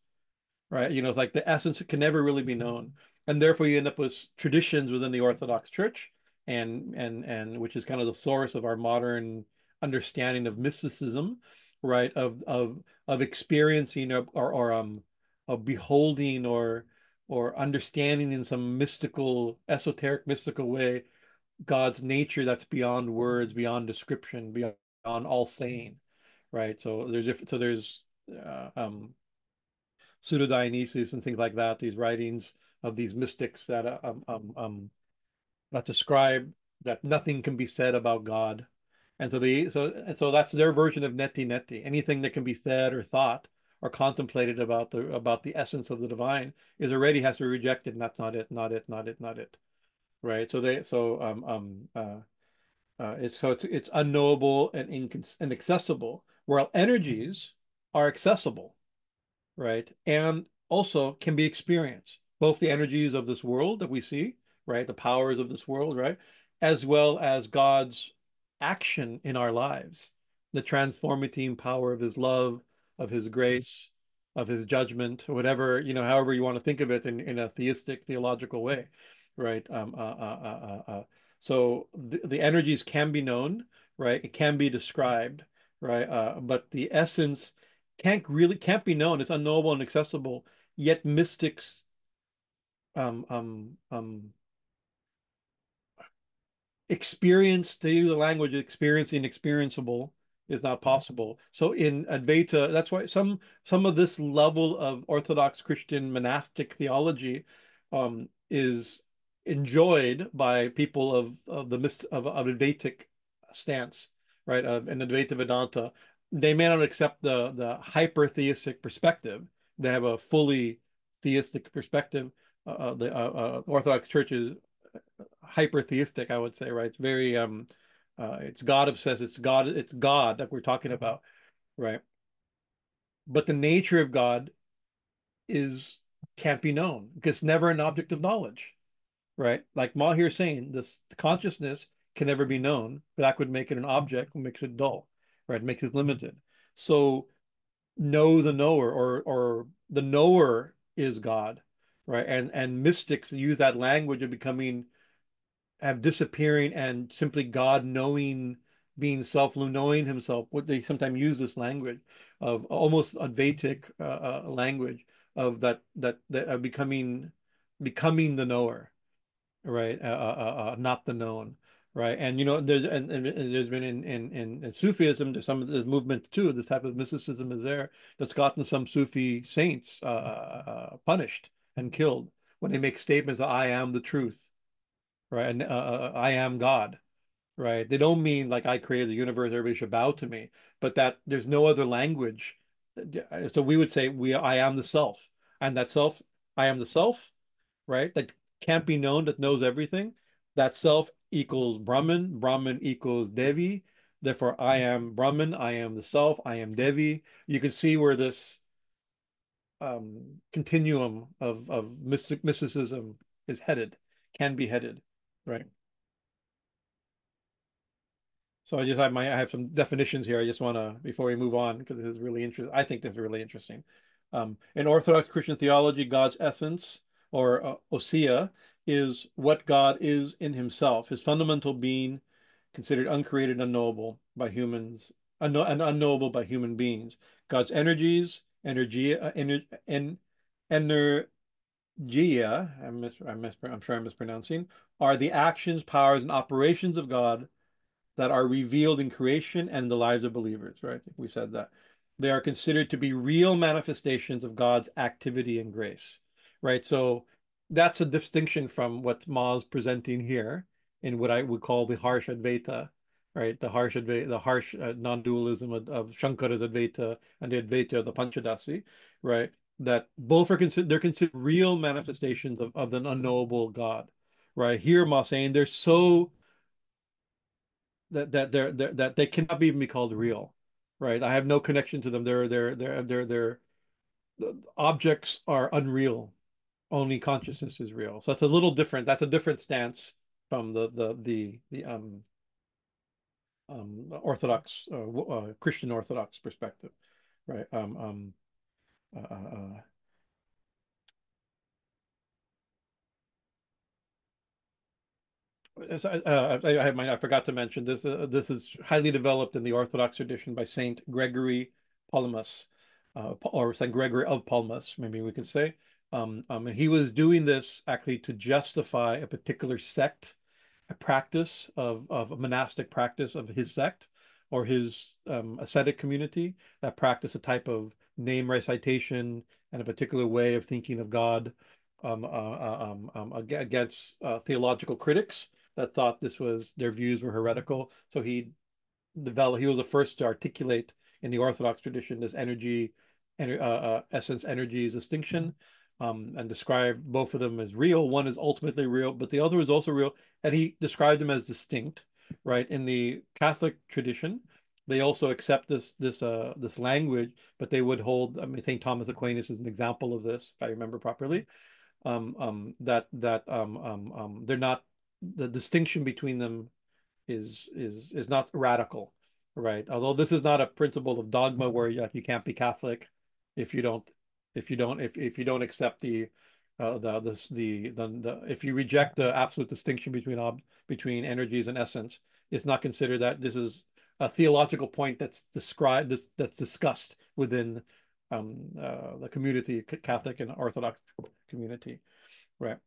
right? It's like the essence can never really be known, and therefore you end up with traditions within the Orthodox Church, and which is kind of the source of our modern understanding of mysticism, right? Of experiencing or of beholding or understanding in some esoteric mystical way God's nature that's beyond words, beyond description, beyond all saying, right? So there's uh, um, pseudo-Dionysius and things like that, these writings of these mystics that describe that nothing can be said about God. And so that's their version of neti neti. Anything that can be said or thought or contemplated about the essence of the divine is already has to be rejected, and that's not it, not it, not it, not it. Right. It's unknowable and inaccessible, while energies are accessible, right? And also can be experienced, both the energies of this world that we see, right? The powers of this world, right? As well as God's action in our lives, the transformative power of his love, of his grace, of his judgment, or whatever, however you want to think of it in a theistic, theological way, right? So the energies can be known, right? It can be described, right? But the essence can't be known. It's unknowable and inaccessible. Yet mystics um, um, um, experience, to use the language, experiencing experienceable is not possible. So in Advaita, that's why some of this level of Orthodox Christian monastic theology is enjoyed by people of the of Advaitic stance, right? Of an Advaita Vedanta. They may not accept the hyper-theistic perspective. They have a fully theistic perspective. The Orthodox churches hyper-theistic, I would say, right? It's very it's God obsessed, it's God that we're talking about, right? But the nature of God is can't be known because it's never an object of knowledge, right? Like Mahir saying, this consciousness can never be known, but that would make it an object, makes it dull, right? It makes it limited. So know the knower, or the knower is God, right? And mystics use that language of becoming have disappearing and simply God knowing, being self-knowing himself. What they sometimes use this language of almost Advaitic language of that becoming the knower, right? Not the known, right? And and there's been in Sufism, there's some of the movement too. This type of mysticism is there that's gotten some Sufi saints punished and killed when they make statements that I am the truth, right? And I am God, right? They don't mean like I created the universe, everybody should bow to me, but that there's no other language. So we would say I am the self, and that self, I am the self, right? That can't be known, that knows everything. That self equals Brahman, Brahman equals Devi. Therefore, I am Brahman, I am the self, I am Devi. You can see where this continuum of mysticism is headed, can be headed, right? So I have some definitions here. I just want to before we move on because this is really interesting. I think this is really interesting. In Orthodox Christian theology, God's essence or ousia is what God is in Himself, His fundamental being, considered uncreated, unknowable by humans, and unknowable by human beings. God's energies, energia, I'm sure I'm mispronouncing, are the actions, powers, and operations of God that are revealed in creation and in the lives of believers, right? We said that. They are considered to be real manifestations of God's activity and grace, right? So that's a distinction from what Ma's presenting here in what I would call the harsh Advaita, right? The harsh non-dualism of Shankara's Advaita and the Advaita of the Panchadasi, right? That both are they're considered real manifestations of an unknowable God, right? Here, Ma saying they're so that they cannot even be called real, right? I have no connection to them. Their objects are unreal. Only consciousness is real. So that's a little different. That's a different stance from the Orthodox Christian Orthodox perspective, right? uh, uh, uh, I forgot to mention this. This is highly developed in the Orthodox tradition by Saint Gregory Palamas, or Saint Gregory of Palamas, maybe we could say. And he was doing this actually to justify a particular sect, a practice of a monastic practice of his sect or his ascetic community that practice a type of name recitation and a particular way of thinking of God against theological critics that thought their views were heretical. So he was the first to articulate in the Orthodox tradition this essence energies distinction, and describe both of them as real. One is ultimately real, but the other is also real, and he described them as distinct. Right, in the Catholic tradition, they also accept this language, but they would hold. I mean, Saint Thomas Aquinas is an example of this, if I remember properly. They're not, the distinction between them is not radical, right? Although this is not a principle of dogma where you can't be Catholic if you don't if you don't accept the if you reject the absolute distinction between energies and essence, it's not considered that. This is a theological point that's described that's discussed within the community, Catholic and Orthodox community, right?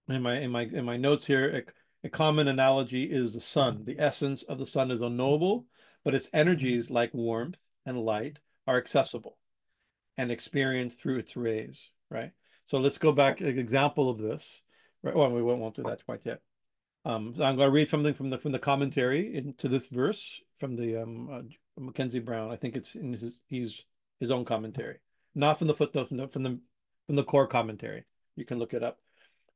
In my notes here, a common analogy is the sun. The essence of the sun is unknowable, but its energies, like warmth and light, are accessible and experienced through its rays, right? So let's go back an example of this. Right? Well, we won't do that quite yet. So I'm going to read something from the commentary into this verse from the Mackenzie Brown. I think it's in his own commentary, not from the footnote, from the core commentary. You can look it up.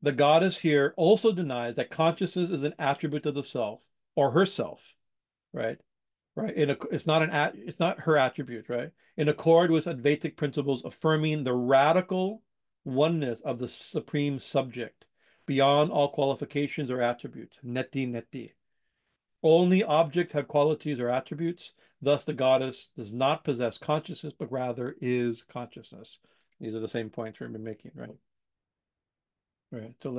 The goddess here also denies that consciousness is an attribute of the self or herself, right? Right. It's not her attribute, right? In accord with Advaitic principles affirming the radical oneness of the supreme subject beyond all qualifications or attributes. Neti neti. Only objects have qualities or attributes. Thus, the goddess does not possess consciousness, but rather is consciousness. These are the same points we've been making, right? Right. So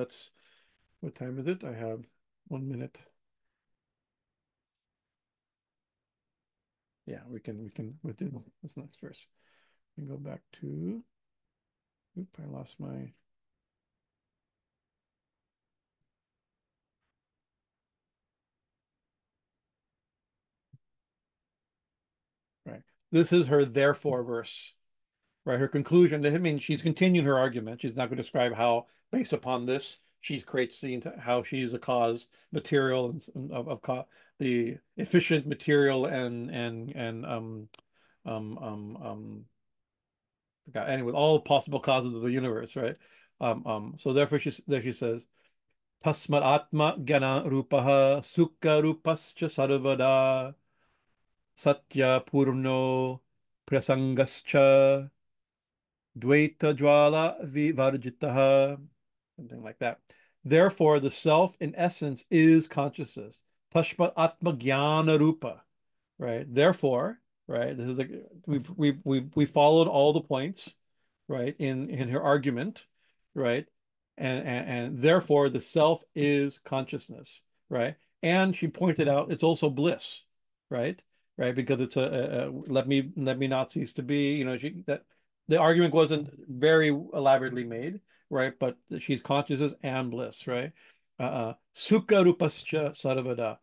what time is it? I have 1 minute. Yeah, we'll do this next verse. And go back to, I lost my, right. This is her therefore verse, right? Her conclusion, I mean, she's continuing her argument. She's not going to describe how, based upon this, she creates how she's a cause material the efficient material and forgot, anyway, all possible causes of the universe, right? So therefore she says, Tasmat atma jnana rupaha sukha rupascha sarvada satya purno prasangascha dvaita jwala vivarjitaha, something like that. Therefore, the self in essence is consciousness. Tashmat atma jnana rupa, right? Therefore, right, this is like we followed all the points, right, in her argument, right, and therefore the self is consciousness, right, and she pointed out it's also bliss, right, right, because it's a let me not cease to be, that the argument wasn't very elaborately made, right, but she's consciousness and bliss, right, sukha rupascha sarvada,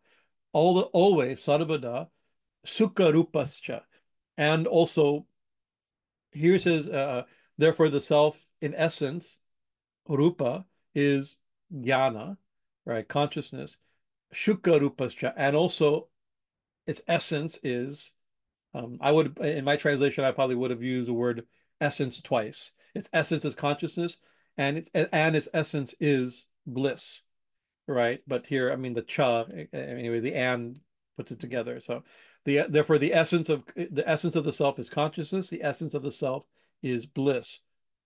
always sarvada sukha rupascha. And also, here says, therefore, the self in essence, rupa, is jnana, right? Consciousness. Sukha rupascha. And also, its essence is, in my translation, I probably would have used the word essence twice. Its essence is consciousness, and its essence is bliss, right? But here, I mean, the cha, anyway, the and puts it together. So therefore the essence of the self is consciousness. The essence of the self is bliss.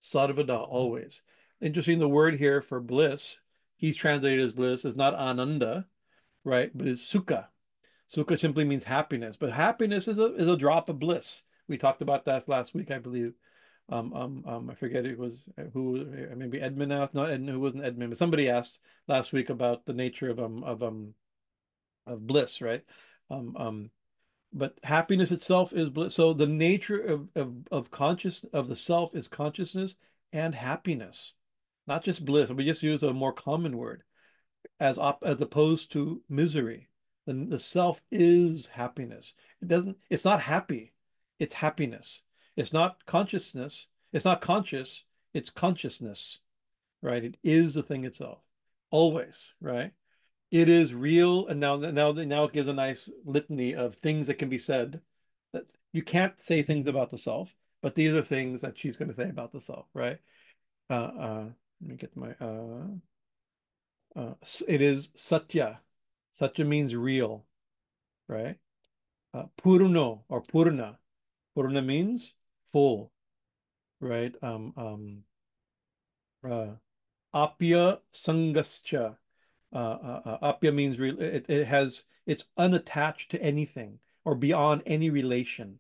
Sarvada, always. Interesting, the word here for bliss, he's translated as bliss, is not ananda, right? But it's sukha. Sukha simply means happiness, but happiness is a drop of bliss. We talked about that last week, I believe. I forget it was who, maybe Edmund asked, not Edmund, who wasn't Edmund, but somebody asked last week about the nature of bliss, right? But happiness itself is bliss. So the nature of conscious of the self is consciousness and happiness, not just bliss. We just use a more common word as opposed to misery. The self is happiness. It's not happy, it's happiness. It's not consciousness, it's not conscious, it's consciousness, right? It is the thing itself. Always, right? It is real. And now it gives a nice litany of things that can be said. That you can't say things about the self, but these are things that she's going to say about the self, right? Let me get my it is satya. Satya means real, right? Purno or purna. Purna means full, right? Apya sangascha. Apya means real. It's unattached to anything. or beyond any relation,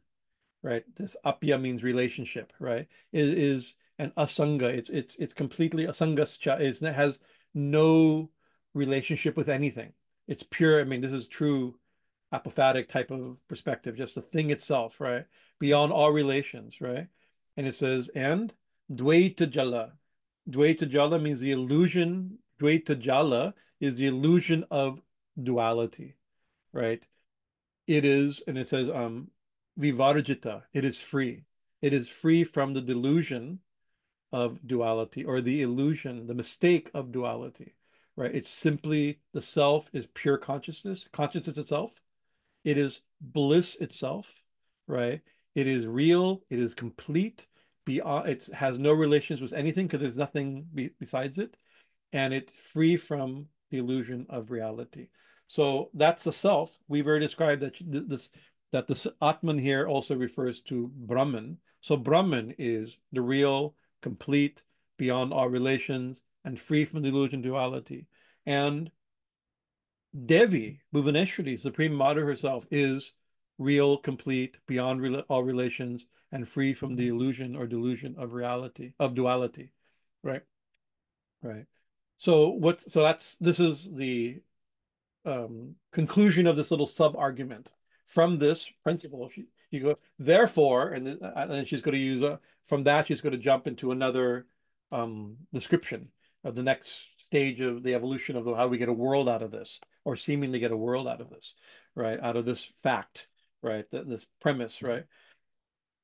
right? This apya means relationship, right? Is an asanga. It's completely asangascha. It has no relationship with anything. It's pure. I mean, this is true apophatic type of perspective, just the thing itself, right? Beyond all relations, right? And it says, and dvaita jala. Dvaita jala means the illusion. Dvaita jala is the illusion of duality, right? It is, and it says, vivarjita, it is free. It is free from the delusion of duality or the illusion, the mistake of duality, right? It's simply the self is pure consciousness, consciousness itself. It is bliss itself, right? It is real. It is complete. Beyond, it has no relations with anything because there's nothing besides it, and it's free from the illusion of reality. So that's the self. We've already described that this Atman here also refers to Brahman. So Brahman is the real, complete, beyond all relations, and free from the illusion of duality. And Devi, Bhuvaneshwari, Supreme Mother herself, is real, complete, beyond all relations, and free from the illusion or delusion of reality, of duality. Right? Right. So this is the conclusion of this little sub-argument. From this principle, you go, therefore, and then she's going to use from that, she's going to jump into another description of the next stage of the evolution of how we get a world out of this, or seemingly get a world out of this, right? Out of this fact, right? This premise, right?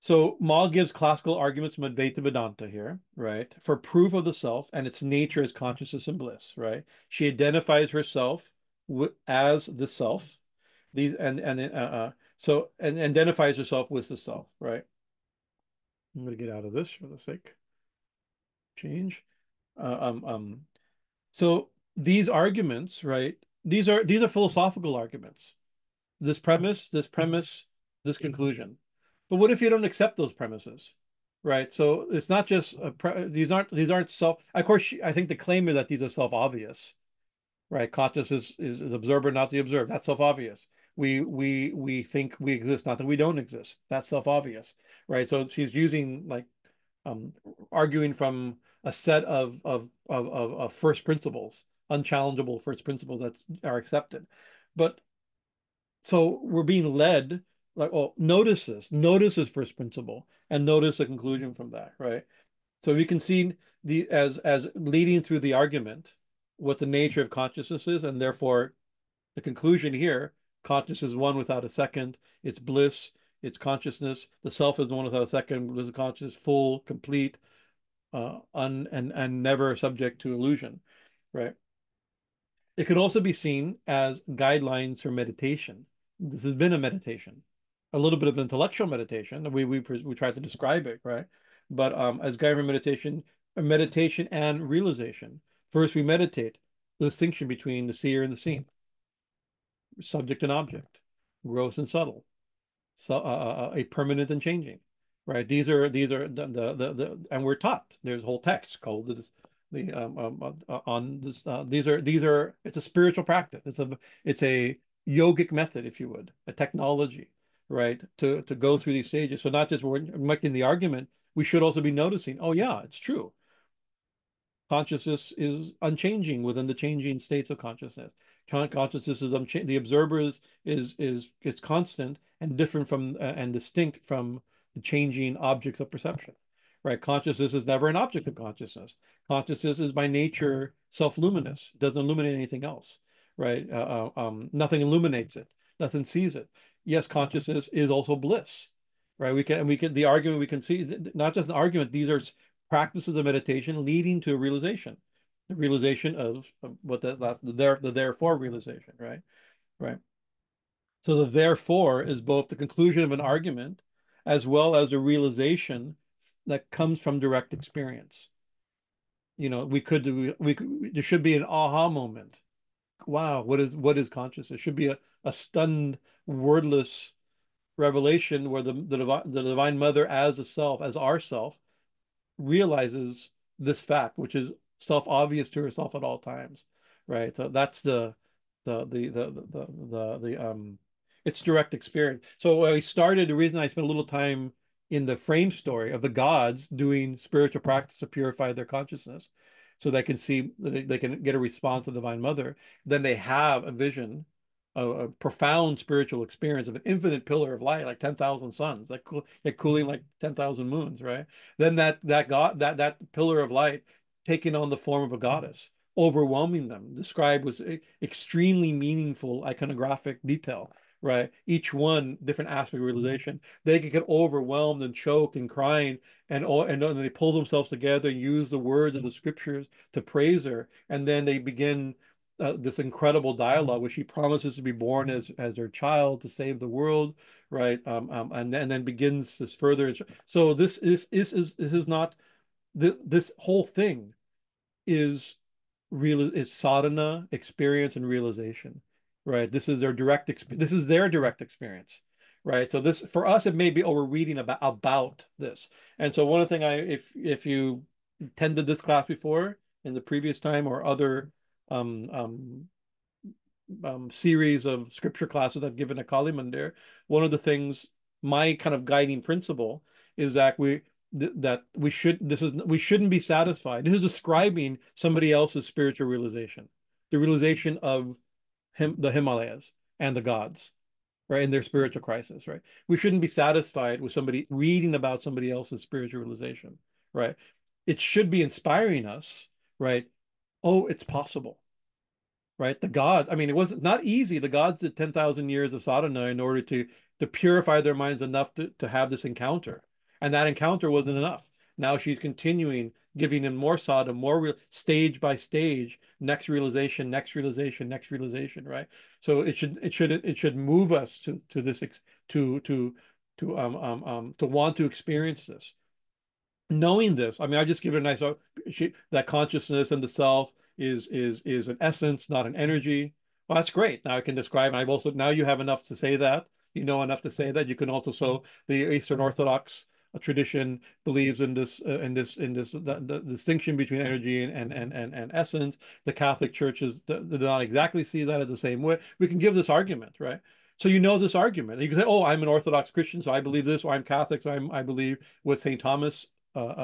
So Ma gives classical arguments from Advaita Vedanta here, right? For proof of the self and its nature as consciousness and bliss, right? She identifies herself as the self. These and identifies herself with the self, right? I'm going to get out of this for the sake change. Uh, um, um, so these arguments, right? These are philosophical arguments. This premise, this conclusion. But what if you don't accept those premises? Right. So it's not just these aren't self. Of course, I think the claim is that these are self-obvious. Right. Consciousness is observer, not the observed. That's self-obvious. We think we exist, not that we don't exist. That's self-obvious. Right. So she's using like um arguing from a set of first principles, unchallengeable first principles that are accepted. But so we're being led like, oh, notice this first principle and notice the conclusion from that, right? So we can see the as leading through the argument what the nature of consciousness is, and therefore the conclusion here, consciousness is one without a second, it's bliss, it's consciousness, the self is one without a second, bliss of consciousness, full, complete, and never subject to illusion, right? It could also be seen as guidelines for meditation. This has been a meditation, a little bit of intellectual meditation. We tried to describe it, right? But as guide for meditation, a meditation and realization. First, we meditate the distinction between the seer and the seen, subject and object, gross and subtle, so a permanent and changing, right? These are and we're taught. There's whole texts called the on this. These are it's a spiritual practice. It's a yogic method, if you would, a technology, right? To go through these stages. So not just we're making the argument, we should also be noticing. Oh yeah, it's true. Consciousness is unchanging within the changing states of consciousness. Consciousness is unchanging. The observer is it's constant and different from and distinct from the changing objects of perception. Right? Consciousness is never an object of consciousness. Consciousness is by nature self-luminous. It doesn't illuminate anything else. Right? Nothing illuminates it. Nothing sees it. Yes, consciousness is also bliss. Right? We can the argument we can see not just an argument. These are practices of meditation leading to a realization, the realization of what the therefore realization, right? Right. So the therefore is both the conclusion of an argument as well as a realization that comes from direct experience. There should be an aha moment. Wow, what is consciousness? It should be a stunned, wordless revelation where the divine mother as a self, as our self, realizes this fact, which is self-obvious to herself at all times, right? So that's the It's direct experience. So I started, the reason I spent a little time in the frame story of the gods doing spiritual practice to purify their consciousness so they can see, they can get a response to the Divine Mother. Then they have a vision, a profound spiritual experience of an infinite pillar of light, like 10,000 suns, like cooling like 10,000 moons, right? Then that pillar of light taking on the form of a goddess, overwhelming them, described with extremely meaningful iconographic detail, right? Each one different aspect of realization. They can get overwhelmed and choke and crying, and then they pull themselves together and use the words of the scriptures to praise her, and then they begin this incredible dialogue where she promises to be born as their child to save the world, right? And then begins this further. So this is not this whole thing is sadhana, experience, and realization, right? This is their direct experience, right? So this for us, it may be, oh, we're reading about this. And so one of the thing if you attended this class before in the previous time or other um, um, series of scripture classes I've given at Kali Mandir, one of the things, my kind of guiding principle is that we shouldn't be satisfied. This is describing somebody else's spiritual realization, the realization of the Himalayas and the gods, right, in their spiritual crisis, right? We shouldn't be satisfied with somebody reading about somebody else's spiritual realization, right? It should be inspiring us, right? Oh, it's possible, right? The gods, I mean, it was not easy. The gods did 10,000 years of sadhana in order to purify their minds enough to have this encounter. And that encounter wasn't enough. Now she's continuing, giving him more sadhana, stage by stage, next realization, next realization, next realization, right? So it should move us to this to want to experience this. Knowing this, I mean, I just give it a nice, that consciousness and the self is an essence, not an energy. Well, that's great. Now I can describe, and I've also, now you have enough to say that, you know enough to say that. You can also, so the Eastern Orthodox tradition believes in the distinction between energy and essence. The Catholic Church does not exactly see that as the same way. We can give this argument, right? So you know this argument. You can say, "Oh, I'm an Orthodox Christian, so I believe this," or "I'm Catholic, so I believe what Saint Thomas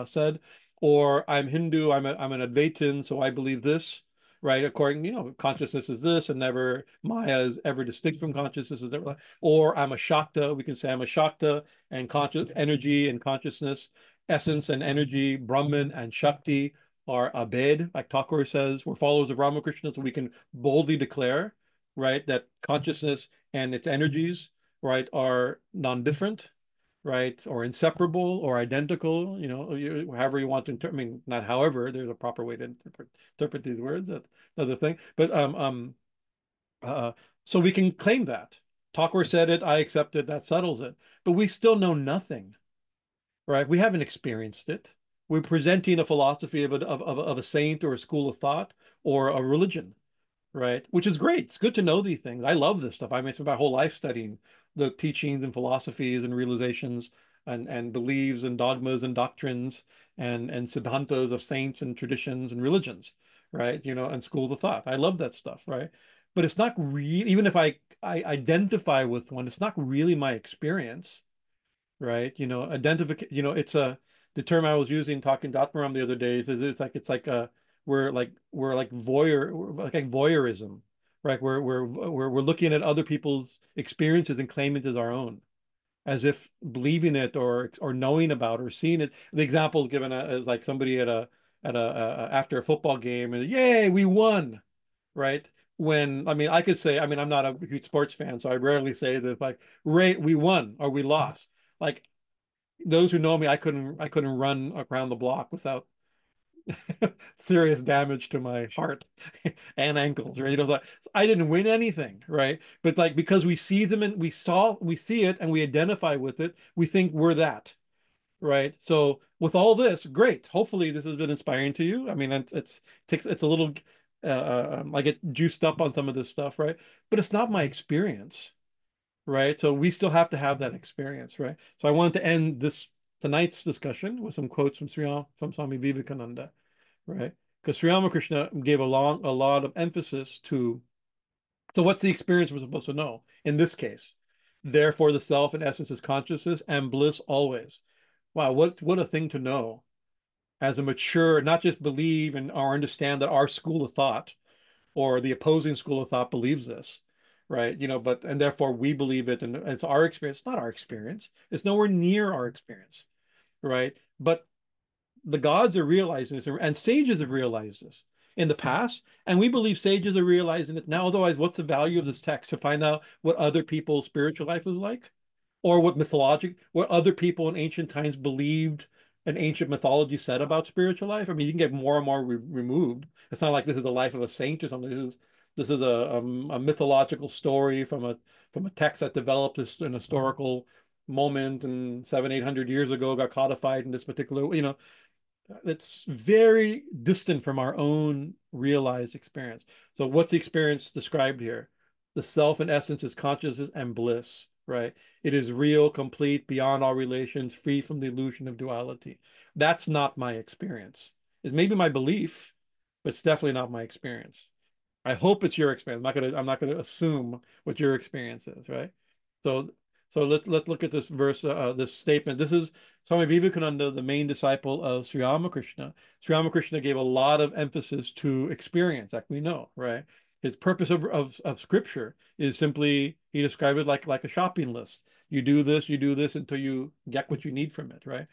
said," or "I'm Hindu, I'm an Advaitin, so I believe this," right? According, consciousness is this, and never Maya is ever distinct from consciousness, is never, or I'm a Shakta. We can say I'm a Shakta, and conscious energy and consciousness, essence and energy, Brahman and Shakti are abed, like Thakur says. We're followers of Ramakrishna, so we can boldly declare, right, that consciousness and its energies, right, are non-different, right, or inseparable or identical, however you want to interpret. I mean, not however, there's a proper way to interpret these words. That's another thing. But uh, so we can claim that. Thakur said it, I accept it, that settles it. But we still know nothing, right? We haven't experienced it. We're presenting a philosophy of a saint or a school of thought or a religion, right? Which is great. It's good to know these things. I love this stuff. I mean, spent my whole life studying the teachings and philosophies and realizations and beliefs and dogmas and doctrines and siddhantas of saints and traditions and religions, right? And schools of thought. I love that stuff, right? But it's not real. Even if I identify with one, it's not really my experience, right? It's the term I was using talking to Atmaram the other day is it's like we're like voyeurism, right? We're looking at other people's experiences and claiming it as our own, as if believing it or knowing about or seeing it. The example is given as like somebody after a football game and yay, we won, right? When I mean I could say, I mean I'm not a huge sports fan, so I rarely say this, like, right, we won or we lost. Like, those who know me, I couldn't run around the block without serious damage to my heart and ankles, right? Like, I didn't win anything, right? But like, because we see them and we see it and we identify with it, we think we're that, right? So with all this, great. Hopefully this has been inspiring to you. I mean, it's a little I get juiced up on some of this stuff, right? But it's not my experience, right? So we still have to have that experience, right? So I wanted to end tonight's discussion with some quotes from Swami Vivekananda, right? Because Sri Ramakrishna gave a lot of emphasis to, so what's the experience we're supposed to know in this case? Therefore, the self in essence is consciousness and bliss always. Wow, what a thing to know as a mature, not just believe and or understand that our school of thought or the opposing school of thought believes this, right? But and therefore we believe it, and it's our experience. It's not our experience. It's nowhere near our experience, right? But the gods are realizing this, and sages have realized this in the past, and we believe sages are realizing it now. Otherwise, what's the value of this text? To find out what other people's spiritual life was like, or what other people in ancient times believed and ancient mythology said about spiritual life. I mean, you can get more and more removed. It's not like this is the life of a saint or something. This is a mythological story from a text that developed an historical moment and 700-800 years ago, got codified in this particular. It's very distant from our own realized experience. So what's the experience described here? The self in essence is consciousness and bliss, right? It is real, complete, beyond all relations, free from the illusion of duality. That's not my experience. It's maybe my belief, but it's definitely not my experience. I hope it's your experience. I'm not gonna assume what your experience is, right? So let's look at this verse, this statement. This is Swami Vivekananda, the main disciple of Sri Ramakrishna. Sri Ramakrishna gave a lot of emphasis to experience, like we know, right? His purpose of scripture is simply, he described it like a shopping list. You do this until you get what you need from it, right?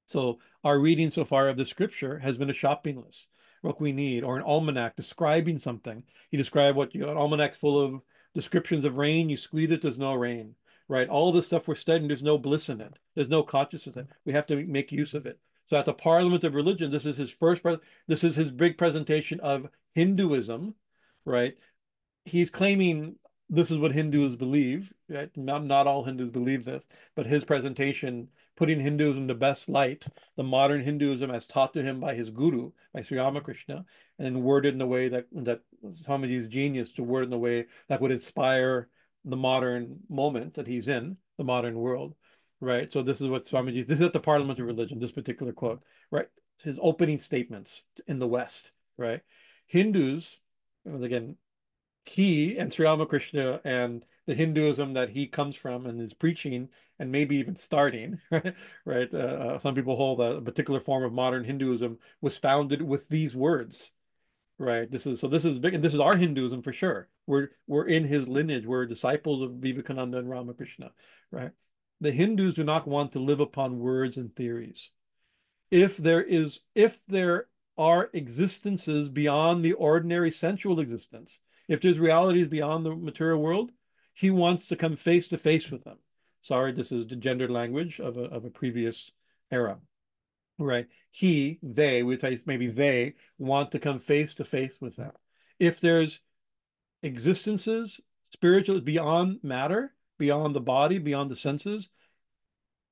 So our reading so far of the scripture has been a shopping list, what we need, or an almanac describing something. He described an almanac full of descriptions of rain. You squeeze it, there's no rain, right? All the stuff we're studying, there's no bliss in it. There's no consciousness in it. We have to make use of it. So at the Parliament of Religion, this is his big presentation of Hinduism, right? He's claiming this is what Hindus believe, right? Not all Hindus believe this, but his presentation, putting Hinduism in the best light, the modern Hinduism as taught to him by his guru, by Sri Ramakrishna, and worded in a way that Swamiji's genius to word in a way that would inspire the modern moment that he's in, the modern world, right? So this is what this is at the Parliament of Religion, this particular quote, right? His opening statements in the West, right? Hindus, again, he and Sri Ramakrishna and the Hinduism that he comes from and is preaching and maybe even starting, right? Right? Some people hold that a particular form of modern Hinduism was founded with these words, right? This is big, and this is our Hinduism for sure. We're in his lineage. We're disciples of Vivekananda and Ramakrishna, right? The Hindus do not want to live upon words and theories. If there are existences beyond the ordinary sensual existence, if there's realities beyond the material world, he wants to come face to face with them. Sorry, this is the gendered language of a previous era, right? They, we say maybe they want to come face to face with them. If there's existences, spiritual, beyond matter, beyond the body, beyond the senses,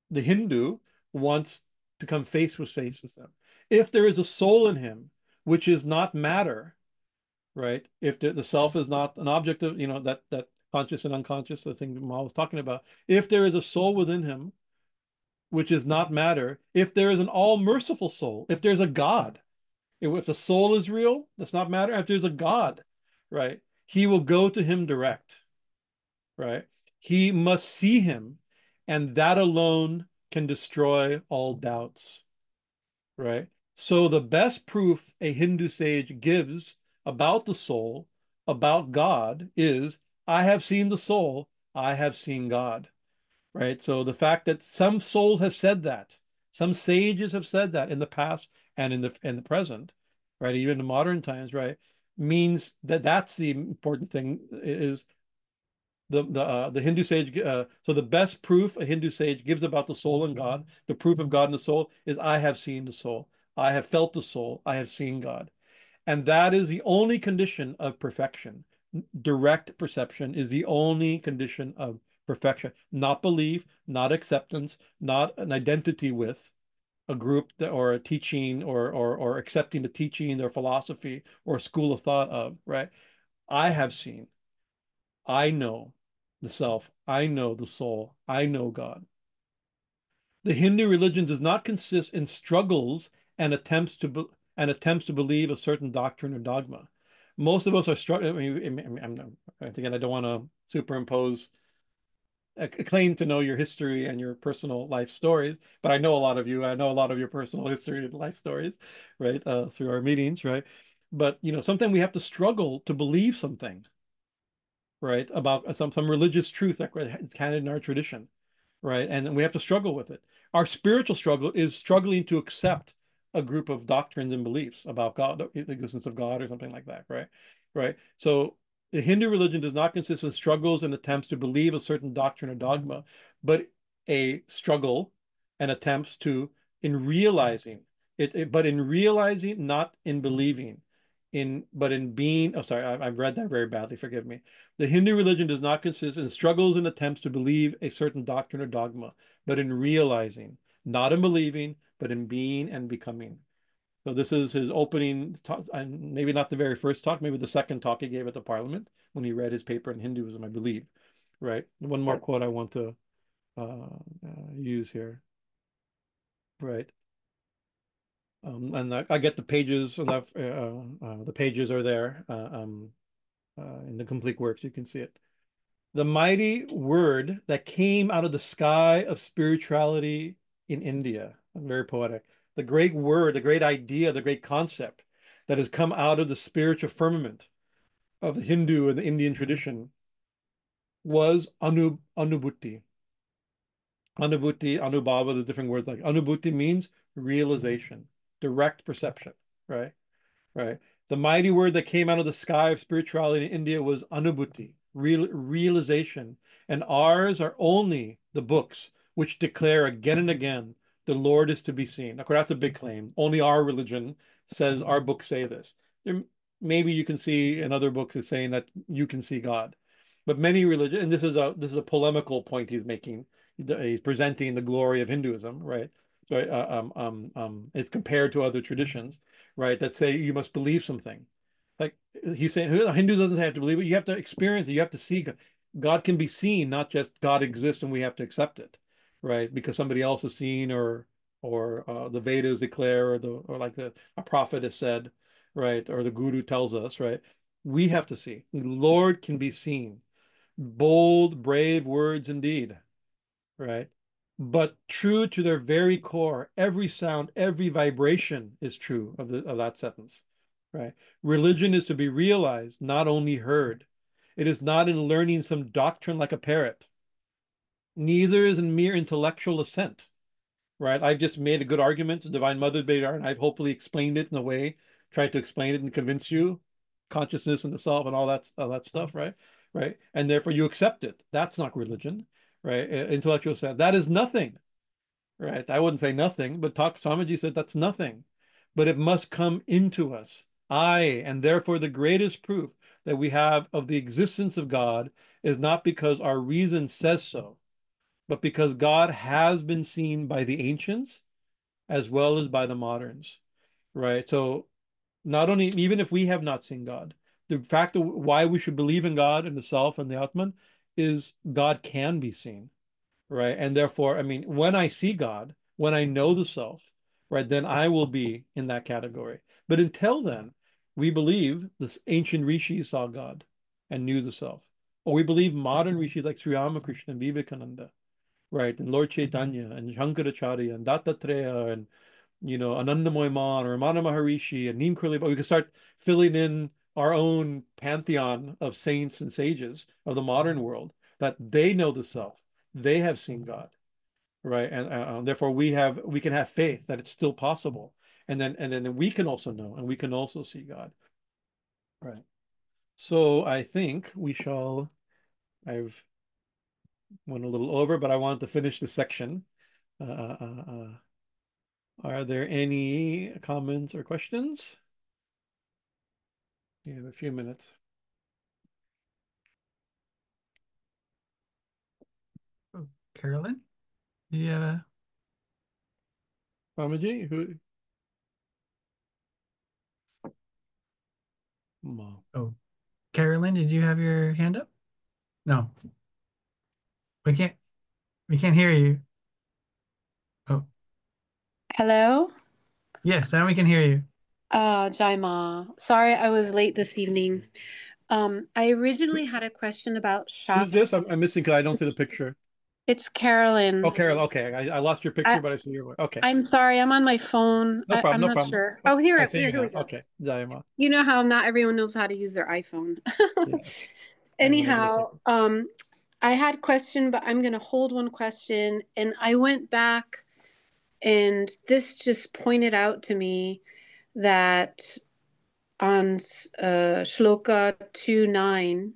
the Hindu wants to come face to face with them. If there is a soul in him, which is not matter, right? If the self is not an object of, that conscious and unconscious, the thing that Ma was talking about. If there is a soul within him, which is not matter, if there is an all-merciful soul, if there's a God, if the soul is real, that's not matter. If there's a God, right? He will go to him direct, right? He must see him, and that alone can destroy all doubts, right? So the best proof a Hindu sage gives about the soul, about God, is I have seen the soul, I have seen God, right? So the fact that some souls have said that, some sages have said that in the past and in the present, right? Even in modern times, right? Means that that's the important thing is the Hindu sage. So the best proof a Hindu sage gives about the soul and God, the proof of God and the soul, is I have seen the soul. I have felt the soul. I have seen God. And that is the only condition of perfection. Direct perception is the only condition of perfection. Not belief, not acceptance, not an identity with a group or a teaching or accepting the teaching or philosophy or school of thought of, right? I have seen. I know the self. I know the soul. I know God. The Hindu religion does not consist in struggles and attempts to believe a certain doctrine or dogma. Most of us are struggling. I mean, again, I don't want to superimpose claim to know your history and your personal life stories, but I know a lot of you. I know a lot of your personal history and life stories, right? Through our meetings, right? But sometimes we have to struggle to believe something, right? About some religious truth that is canon in our tradition, right? And we have to struggle with it. Our spiritual struggle is struggling to accept a group of doctrines and beliefs about God, the existence of God, or something like that, right? Right. So the Hindu religion does not consist of struggles and attempts to believe a certain doctrine or dogma, but a struggle and attempts to in realizing but in realizing, not in believing, but in being. Oh, sorry, I've read that very badly. Forgive me. The Hindu religion does not consist in struggles and attempts to believe a certain doctrine or dogma, but in realizing, not in believing, but in being and becoming. So this is his opening talk, and maybe not the very first talk, maybe the second talk he gave at the parliament when he read his paper in Hinduism, I believe. Right. One more quote I want to use here. Right. And I get the pages, and the pages are there in the complete works. You can see it. The mighty word that came out of the sky of spirituality in India. Very poetic. The great word, the great idea, the great concept that has come out of the spiritual firmament of the Hindu and the Indian tradition was Anubhuti. Anubhuti, Anubhava, the different words like Anubhuti means realization, direct perception, right? Right. The mighty word that came out of the sky of spirituality in India was anubhuti, realization. And ours are only the books which declare again and again the Lord is to be seen. Of course, that's a big claim. Only our religion says our books say this. Maybe you can see in other books it's saying that you can see God. But many religions, and this is a polemical point he's making. He's presenting the glory of Hinduism, right? So it's compared to other traditions, right, that say you must believe something. Like he's saying, Hindu doesn't have to believe it. You have to experience it. You have to see God. God can be seen, not just God exists and we have to accept it, right? Because somebody else has seen, or the Vedas declare, or like a prophet has said, right? Or the Guru tells us, right? We have to see. The Lord can be seen. Bold, brave words indeed, right? But true to their very core, every sound, every vibration is true of that sentence, right? Religion is to be realized, not only heard. It is not in learning some doctrine like a parrot. Neither is in mere intellectual assent, right? I've just made a good argument to Divine Mother Bedar, and I've hopefully explained it in a way, tried to explain it and convince you, consciousness and the self and all that stuff, right? Right. And therefore you accept it. That's not religion, right? Intellectual assent. That is nothing. Right. I wouldn't say nothing, but Swamiji said that's nothing. But it must come into us. And therefore the greatest proof that we have of the existence of God is not because our reason says so, but because God has been seen by the ancients as well as by the moderns. Right. So not only, even if we have not seen God, the fact of why we should believe in God and the self and the Atman is God can be seen. Right. And therefore, I mean, when I see God, when I know the self, right, then I will be in that category. But until then, we believe this ancient rishis saw God and knew the self. Or we believe modern rishis like Sri Ramakrishna and Vivekananda, right, and Lord Chaitanya and Shankaracharya and Dattatreya and Anandamoy or Ramana Maharishi and Neem Karoli. But we could start filling in our own pantheon of saints and sages of the modern world that they know the self. They have seen God, right? And therefore we can have faith that it's still possible. And then we can also know and we can also see God. Right. So I think I've went a little over, but I wanted to finish the section. Uh, uh, uh, uh, are there any comments or questions? You have a few minutes. Oh, Carolyn, do you have a? Ramaji, who? Mo. Oh, Carolyn, did you have your hand up? No, we can't. We can't hear you. Oh, Hello? yes, now we can hear you. Jai Ma. Sorry I was late this evening, I originally had a question about Who's Shakti. this? I'm missing because I don't see the picture. It's Carolyn. Oh, Carol. Okay, I lost your picture, but I see your voice. Okay, I'm sorry, I'm on my phone. no problem, I'm no not problem. sure. Oh, Oh, I see you here we now. go. Okay, Dharma. You know how not everyone knows how to use their iPhone. Yeah. Anyhow, I had question, but I'm going to hold one question. And I went back, and this just pointed out to me that on Shloka 2:9,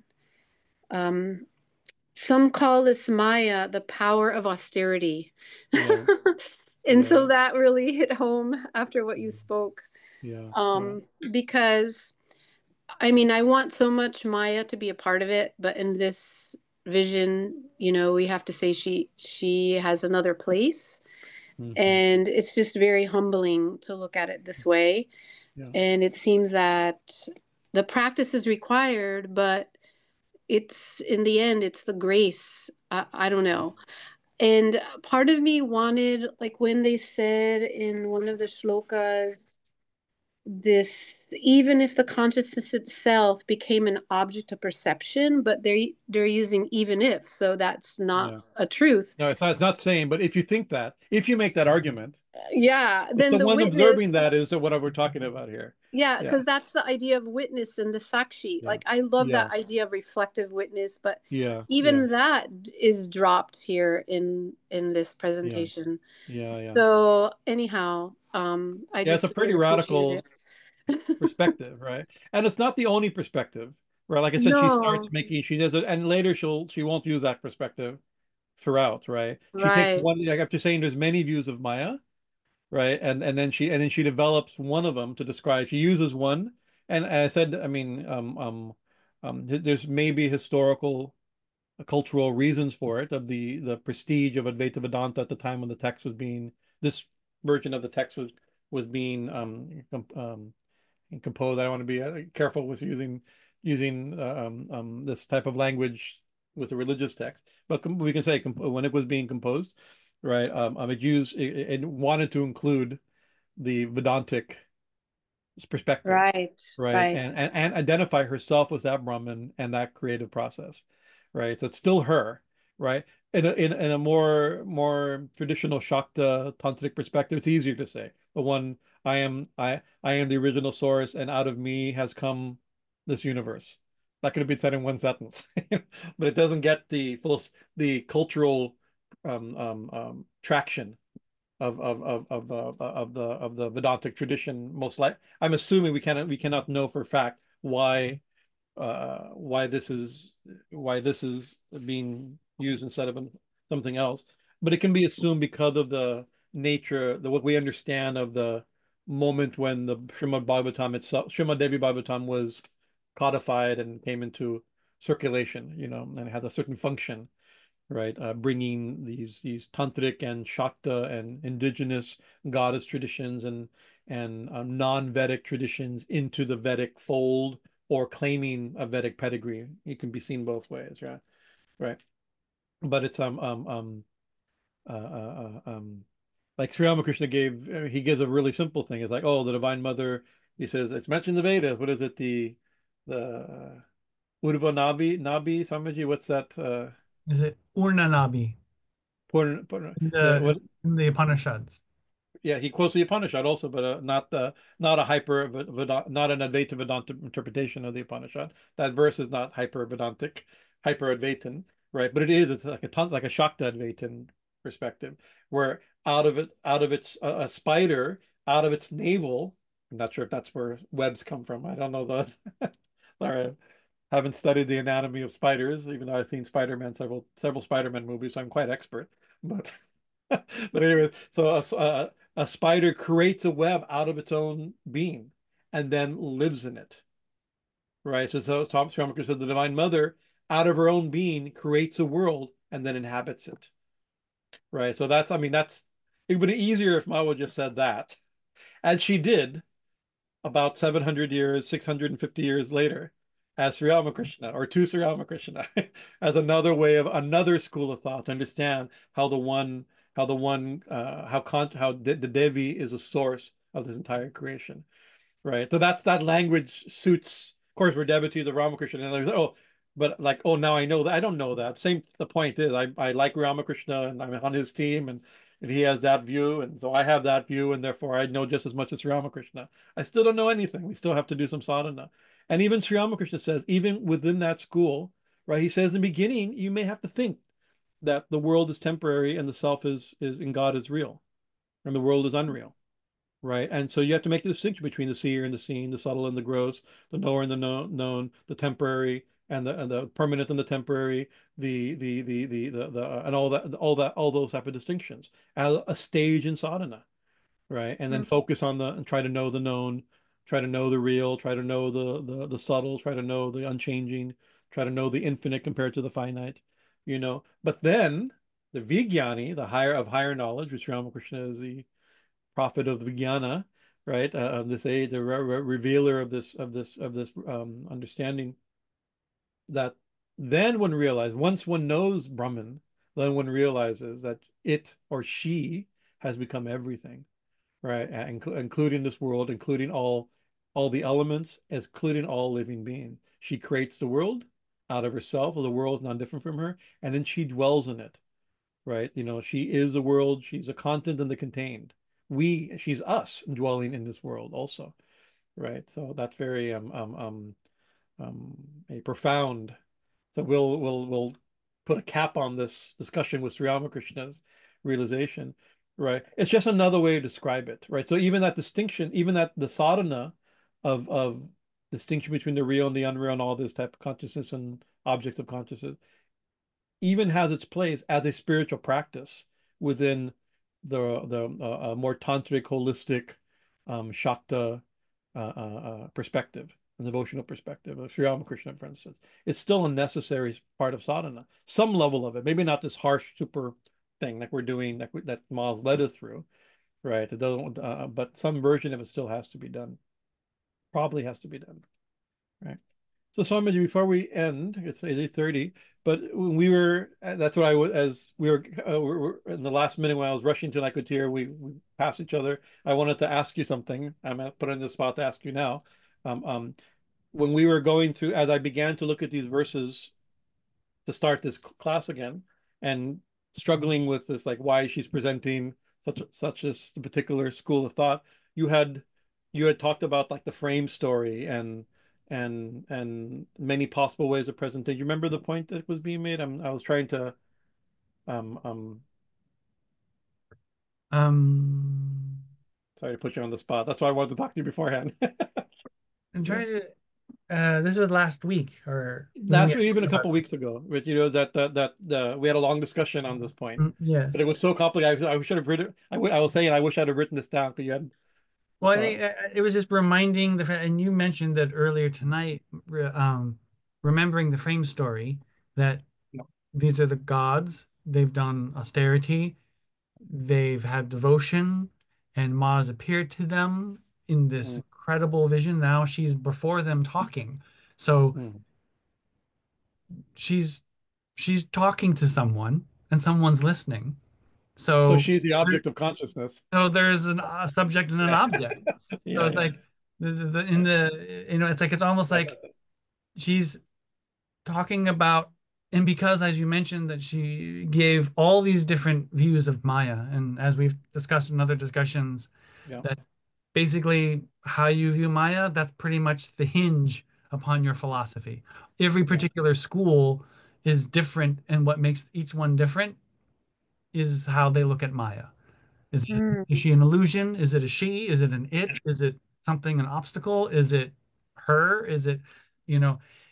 some call this Maya the power of austerity. Yeah. And Yeah. so that really hit home after what you spoke. Yeah. Because I mean, I want so much Maya to be a part of it, but in this vision, you know, we have to say she has another place. And it's just very humbling to look at it this way. Yeah. And it seems that the practice is required, but it's in the end, it's the grace. I don't know. And part of me wanted, like when they said in one of the shlokas, this, even if the consciousness itself became an object of perception, but they're using even if, so that's not Yeah. a truth. No, it's not saying, but if you think that, if you make that argument, Yeah, but then the the one observing witness. that is what we're talking about here. Yeah, Yeah. because that's the idea of witness in the Sakshi. Yeah. Like I love Yeah. that idea of reflective witness, but Yeah. even that is dropped here in this Yeah. presentation. Yeah. Yeah. So anyhow, I Yeah. It's just a pretty really appreciated radical it. perspective, right? And it's not the only perspective, right? Like I said, she starts No, making, she does it, and later she won't use that perspective throughout, right? She takes right, one, like after saying there's many views of Maya, right? And then she develops one of them to describe. She uses one, and I said, I mean, there's maybe historical, cultural reasons for it of the prestige of Advaita Vedanta at the time when the text was being this version of the text was being composed. I don't want to be careful with using this type of language with a religious text, but we can say when it was being composed, right? It wanted to include the Vedantic perspective, right, right? right, And identify herself as that Brahman and that creative process, right? So it's still her, right? In a more traditional Shakta tantric perspective, it's easier to say the one I am the original source, and out of me has come this universe. That could have been said in one sentence, but it doesn't get the cultural traction of the Vedantic tradition. Most like I'm assuming we cannot know for a fact why this is being used instead of something else, but it can be assumed because of the nature, what we understand of the moment when the Srimad Bhagavatam itself, Srimad Devi Bhagavatam was codified and came into circulation, and it had a certain function, right? Bringing these tantric and Shakta and indigenous goddess traditions and non-Vedic traditions into the Vedic fold, or claiming a Vedic pedigree. It can be seen both ways, right? Right. But it's uh, uh, like Sri Ramakrishna he gives a really simple thing. It's like, oh, the Divine Mother. He says it's mentioned in the Vedas. What is it? The Urva Nabi Swamiji. What's that? Is it Urnanabi in The the what? in the Upanishads? Yeah, he quotes the Upanishad also, but not a not an Advaita Vedanta interpretation of the Upanishad. That verse is not hyper Vedantic, hyper Advaitin, right? But it's like like a Shakta Advaitin perspective, where out of its a spider out of its navel. I'm not sure if that's where webs come from. I don't know that. All right. Haven't studied the anatomy of spiders, even though I've seen Spider-Man several Spider-Man movies, so I'm quite expert. But but anyway, so a spider creates a web out of its own being and then lives in it, right? So Thomas Ramakrishna said the Divine Mother, out of her own being, creates a world and then inhabits it, right? So that's, I mean, it would be easier if Mao just said that, and she did about 700 years, 650 years later, as Sri Ramakrishna, or to Sri Ramakrishna, as another school of thought to understand how the Devi is a source of this entire creation, right? So that language suits course, we're devotees of Ramakrishna, and there's, oh, but like, oh, now I know that. I don't know that. Same, the point is, I like Ramakrishna, and I'm on his team, and he has that view, and so I have that view, and therefore I know just as much as Ramakrishna. I still don't know anything. We still have to do some sadhana. And even Sri Ramakrishna says, even within that school, right, he says in the beginning, you may have to think that the world is temporary and the self is and God is real, and the world is unreal, right? And so you have to make the distinction between the seer and the seen, the subtle and the gross, the knower and the known, the temporary and the permanent and the temporary, and all those type of distinctions as a stage in sadhana, right? And then focus on and try to know the known, try to know the real, try to know the subtle, try to know the unchanging, try to know the infinite compared to the finite, But then the Vijnani, the higher knowledge, which Ramakrishna is the prophet of the Vijnana, right? Of this age, the revealer of this understanding. That then once one knows Brahman, then one realizes that it or she has become everything, right? Including this world, including all the elements, including all living being. She creates the world out of herself, or the world is not different from her, and then she dwells in it, right? She is the world. She's a content in the contained. She's us dwelling in this world also, right? So that's very a profound. So we'll put a cap on this discussion with Sri Ramakrishna's realization, right? It's just another way to describe it, right? So even that distinction, even that the sadhana of distinction between the real and the unreal and all this type of consciousness and objects of consciousness, even has its place as a spiritual practice within the more tantric, holistic, Shakta perspective, a devotional perspective of Sri Ramakrishna, for instance. It's still a necessary part of sadhana, some level of it, maybe not this harsh, super thing like we're doing, that Ma's led us through, right? It doesn't, but some version of it still has to be done, probably has to be done, right? So Swamiji, before we end, it's 8:30, but when we were, that's what as we were in the last minute when I was rushing to Nikutir, we passed each other. I wanted to ask you something. I'm put in the spot to ask you now. When we were going through, as I began to look at these verses to start this class again, and struggling with this, like why she's presenting such as the particular school of thought, you had talked about like the frame story and many possible ways of presentation. You remember the point that was being made? I was trying to sorry to put you on the spot. That's why I wanted to talk to you beforehand. I'm trying to this was last week or last week, even a couple weeks ago, but that we had a long discussion on this point. Yes, but it was so complicated. I should have written. I was saying I wish I'd have written this down because you had. Well, I think it was just reminding the fact, and you mentioned that earlier tonight, remembering the frame story that these are the gods. They've done austerity, they've had devotion, and Ma's appeared to them in this incredible vision. Now she's before them talking. So she's talking to someone and someone's listening. So she's the object of consciousness. So there's a subject and an object. So it's like it's almost like she's talking about, and because as you mentioned that she gave all these different views of Maya, and as we've discussed in other discussions, that basically how you view Maya, that's pretty much the hinge upon your philosophy. Every particular school is different, and what makes each one different is how they look at Maya. Is she an illusion? Is it a she? Is it an it? Is it something, an obstacle? Is it her? Is it,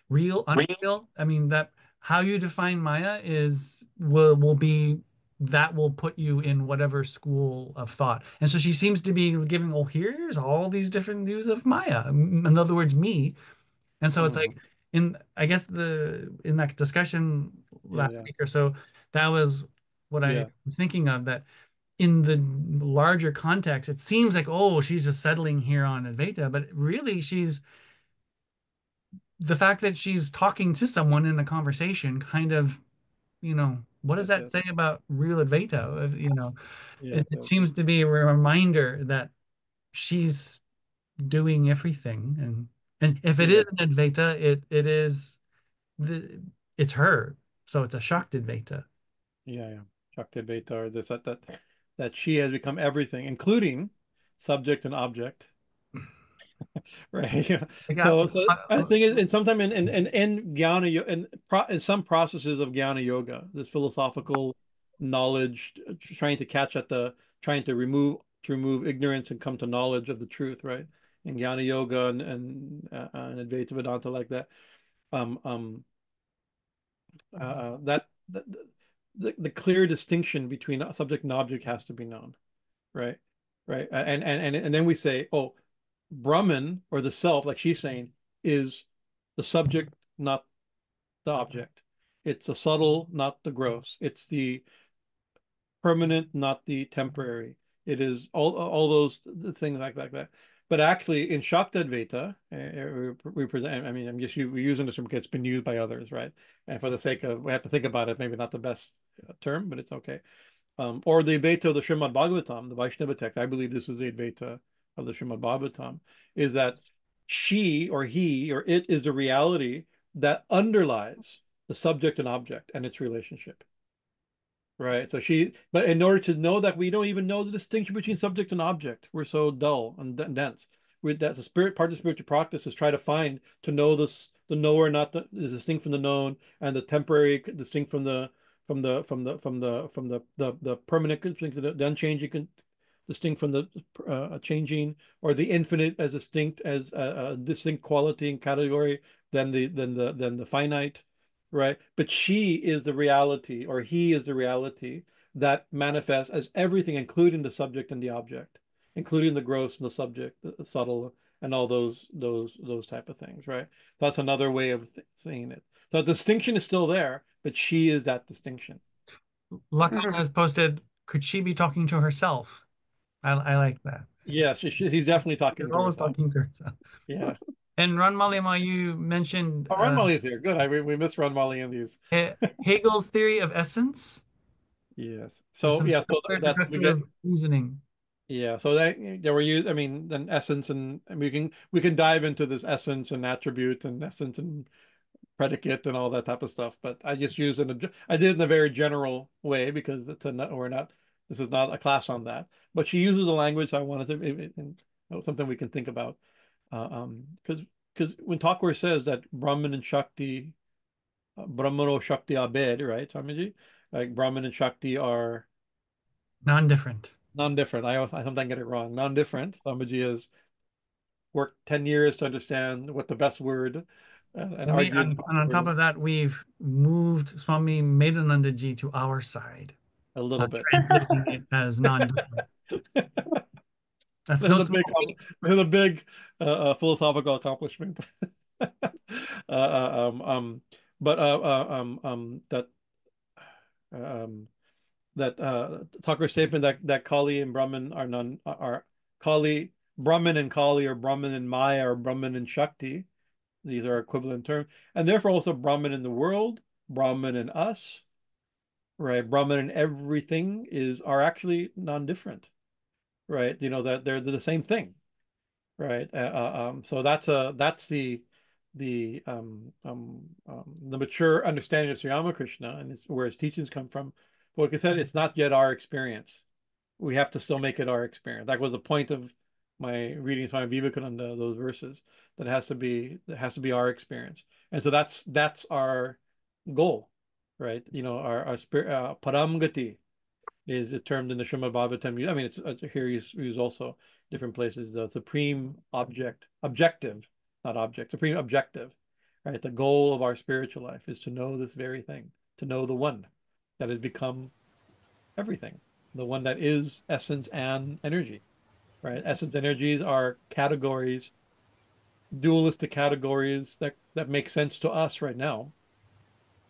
real, unreal? I mean, that how you define Maya will be, that will put you in whatever school of thought. And so she seems to be giving, well, here's all these different views of Maya. In other words, me. And so it's like, I guess in that discussion last week or so, that was what I was thinking of, that in the larger context, it seems like, oh, she's just settling here on Advaita, but really the fact that she's talking to someone in a conversation kind of, what does that say about real Advaita? It seems to be a reminder that she's doing everything, and And if it is an Advaita, it's her. So it's a Shaktadvaita. Yeah. Shaktadvaita, or this, that she has become everything, including subject and object. Right. So I think and sometimes in jnana in some processes of jnana yoga, this philosophical knowledge, trying to catch at trying to remove ignorance and come to knowledge of the truth, right? In jnana yoga and Advaita Vedanta, like that. That the clear distinction between subject and object has to be known, right? Right. And then we say, oh, Brahman, or the self, like she's saying, is the subject, not the object. It's the subtle, not the gross. It's the permanent, not the temporary. It is all those things like that. But actually, in Shaktadvaita, we present. I mean, I'm just using this term because it's been used by others, right? And for the sake of, we have to think about it. Maybe not the best term, but it's okay. Or the Advaita of the Srimad Bhagavatam, the Vaishnava text. I believe this is the Advaita of the Srimad Bhagavatam, is that she or he or it is the reality that underlies the subject and object and its relationship. Right. So but in order to know that, we don't even know the distinction between subject and object. We're so dull and dense. That's a part of the spiritual practice, is try to know the knower, not the distinct from the known, and the temporary distinct from the permanent, the unchanging, distinct from the changing, or the infinite as distinct as a distinct quality and category than the finite. Right. But she is the reality, or he is the reality that manifests as everything, including the subject and the object, including the gross and the subject, the subtle, and all those type of things. Right. That's another way of seeing it. So the distinction is still there, but she is that distinction. Lakan has posted, could she be talking to herself? I like that. Yeah, he's definitely talking to herself. Talking to herself. Yeah. And Ron Malima, you mentioned Ron Mali's here. Good. We miss Ron Mali in these. Hegel's theory of essence. Yes. So that's reasoning. Yeah. So there were I mean, then essence, and we can dive into this essence and attribute and essence and predicate and all that type of stuff. But I just use I did it in a very general way because this is not a class on that. But she uses the language I wanted to, and something we can think about. Because when Thakur says that Brahman and Shakti, Brahmano Shakti Abed, right, Swamiji? Like Brahman and Shakti are non-different. Non-different. I sometimes get it wrong. Non-different. Swamiji has worked 10 years to understand what the best word and argued. And on top of that, we've moved Swami Bhajanananda to our side. A little bit. Translating it as non-different. That's a big philosophical accomplishment. Thakur statement that Kali and Brahman are Kali, Brahman and Kali, or Brahman and Maya, or Brahman and Shakti. These are equivalent terms, and therefore also Brahman in the world, Brahman in us, right? Brahman and everything are actually non-different, right? You know, that they're the same thing, right? So that's the mature understanding of Sri Ramakrishna, and it's where his teachings come from. But like I said, it's not yet our experience. We have to still make it our experience. That was the point of my reading Swami Vivekananda, those verses. That has to be our experience, and so that's our goal, right? You know, our spirit, paramgati is termed in the Srimad Bhagavatam. I mean, it's here used also different places. The supreme objective, not object, supreme objective, right? The goal of our spiritual life is to know this very thing, to know the one that has become everything, the one that is essence and energy, right? Essence and energies are categories, dualistic categories that make sense to us right now.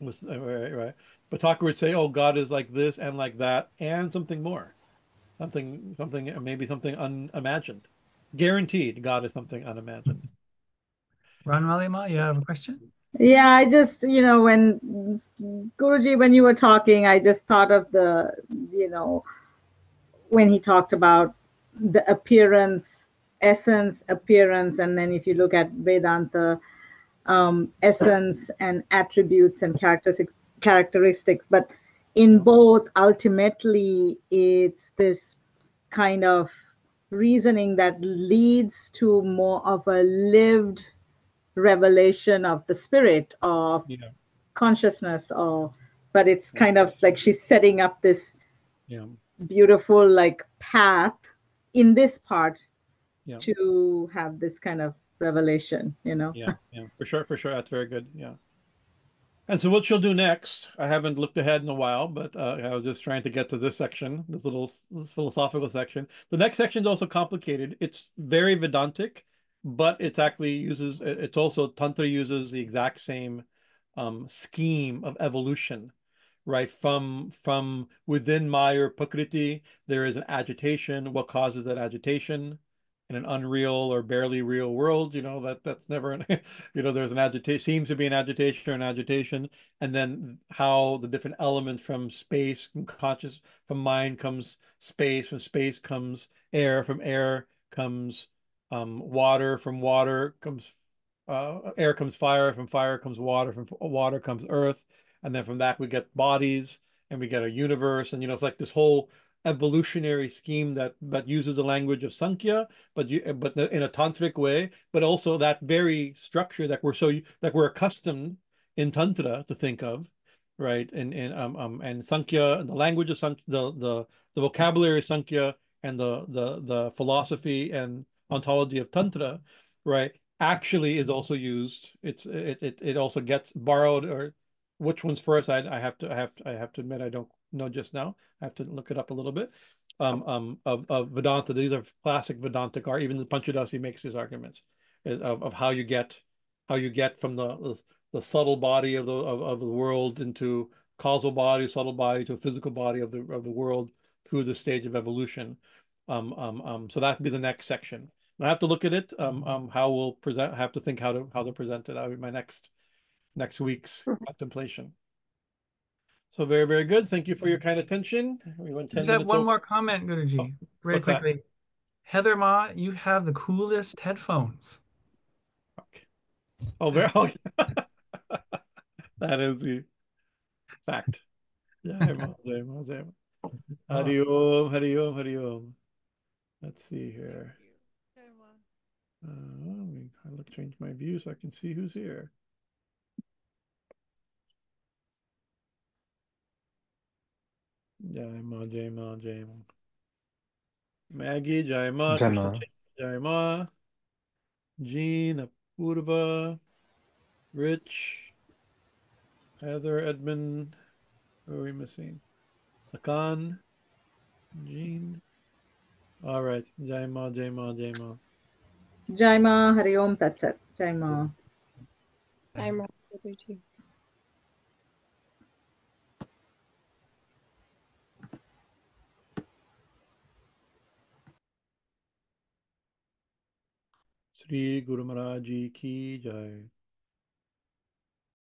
Right. But Thakur would say, oh, God is like this and like that and something more. Maybe something unimagined. Guaranteed God is something unimagined. Ron Malima, you have a question? Yeah, I just, when Guruji, when you were talking, I just thought of when he talked about the appearance essence, appearance, and then if you look at Vedanta, essence and attributes and characteristics. But in both, ultimately, it's this kind of reasoning that leads to more of a lived revelation of the spirit of Yeah. consciousness, or but it's kind of like she's setting up this Yeah. beautiful like path in this part Yeah. to have this kind of revelation, you know. Yeah. Yeah. For sure. For sure. That's very good. Yeah. And so what she'll do next, I haven't looked ahead in a while, but I was just trying to get to this section, this philosophical section. The next section is also complicated. It's very Vedantic, but it's actually uses, it's also, Tantra uses the exact same scheme of evolution, right? From within Maya or Prakriti, there is an agitation. What causes that agitation? In an unreal or barely real world, that's never an, there's an agitation, seems to be an agitation or an agitation, and then how the different elements from space, from mind comes space, from space comes air, from air comes water, from water comes air, comes fire, from fire comes water, from water comes earth, and then from that we get bodies and we get a universe, and it's like this whole evolutionary scheme that uses the language of Sankhya, but in a tantric way, but also that very structure that we're accustomed in Tantra to think of, right? And Sankhya, the language of Sankhya, the vocabulary of Sankhya, and the philosophy and ontology of Tantra, right, actually is also used. It also gets borrowed, or which one's first? I have to admit I don't know just now. I have to look it up a little bit. Of Vedanta. These are classic Vedantic art. Even the Panchadasi makes these arguments of how you get from the subtle body of the world into causal body, subtle body to a physical body of the world through the stage of evolution. So that'd be the next section. I have to look at it. How we'll present. I have to think how to present it. That'll be my next week's contemplation. So very, very good. Thank you for your kind attention. We went 10 Just have minutes one over. more comment, Guruji, Oh, very what's that? quickly. Heather Ma, you have the coolest headphones. Okay. Oh, very okay. That is the fact. Jai Ma, Jai Ma, Jai Ma. Hari Om, Hari Om, Hari Om. Let's see here. I'll change my view so I can see who's here. Jai Ma, Jai Ma, Jai Ma. Maggie, Jai Ma, Jai Krishna Ma. Jai Ma, Jean, Apurva, Rich, Heather, Edmund. Who are we missing? Lakan, Jean. All right. Jai Ma, Jai Ma, Jai Ma. Jai Ma, Hari Om Tat Sat. Jai Ma. I'm Guruji. Sri Guru Maharaj Ji ki jai.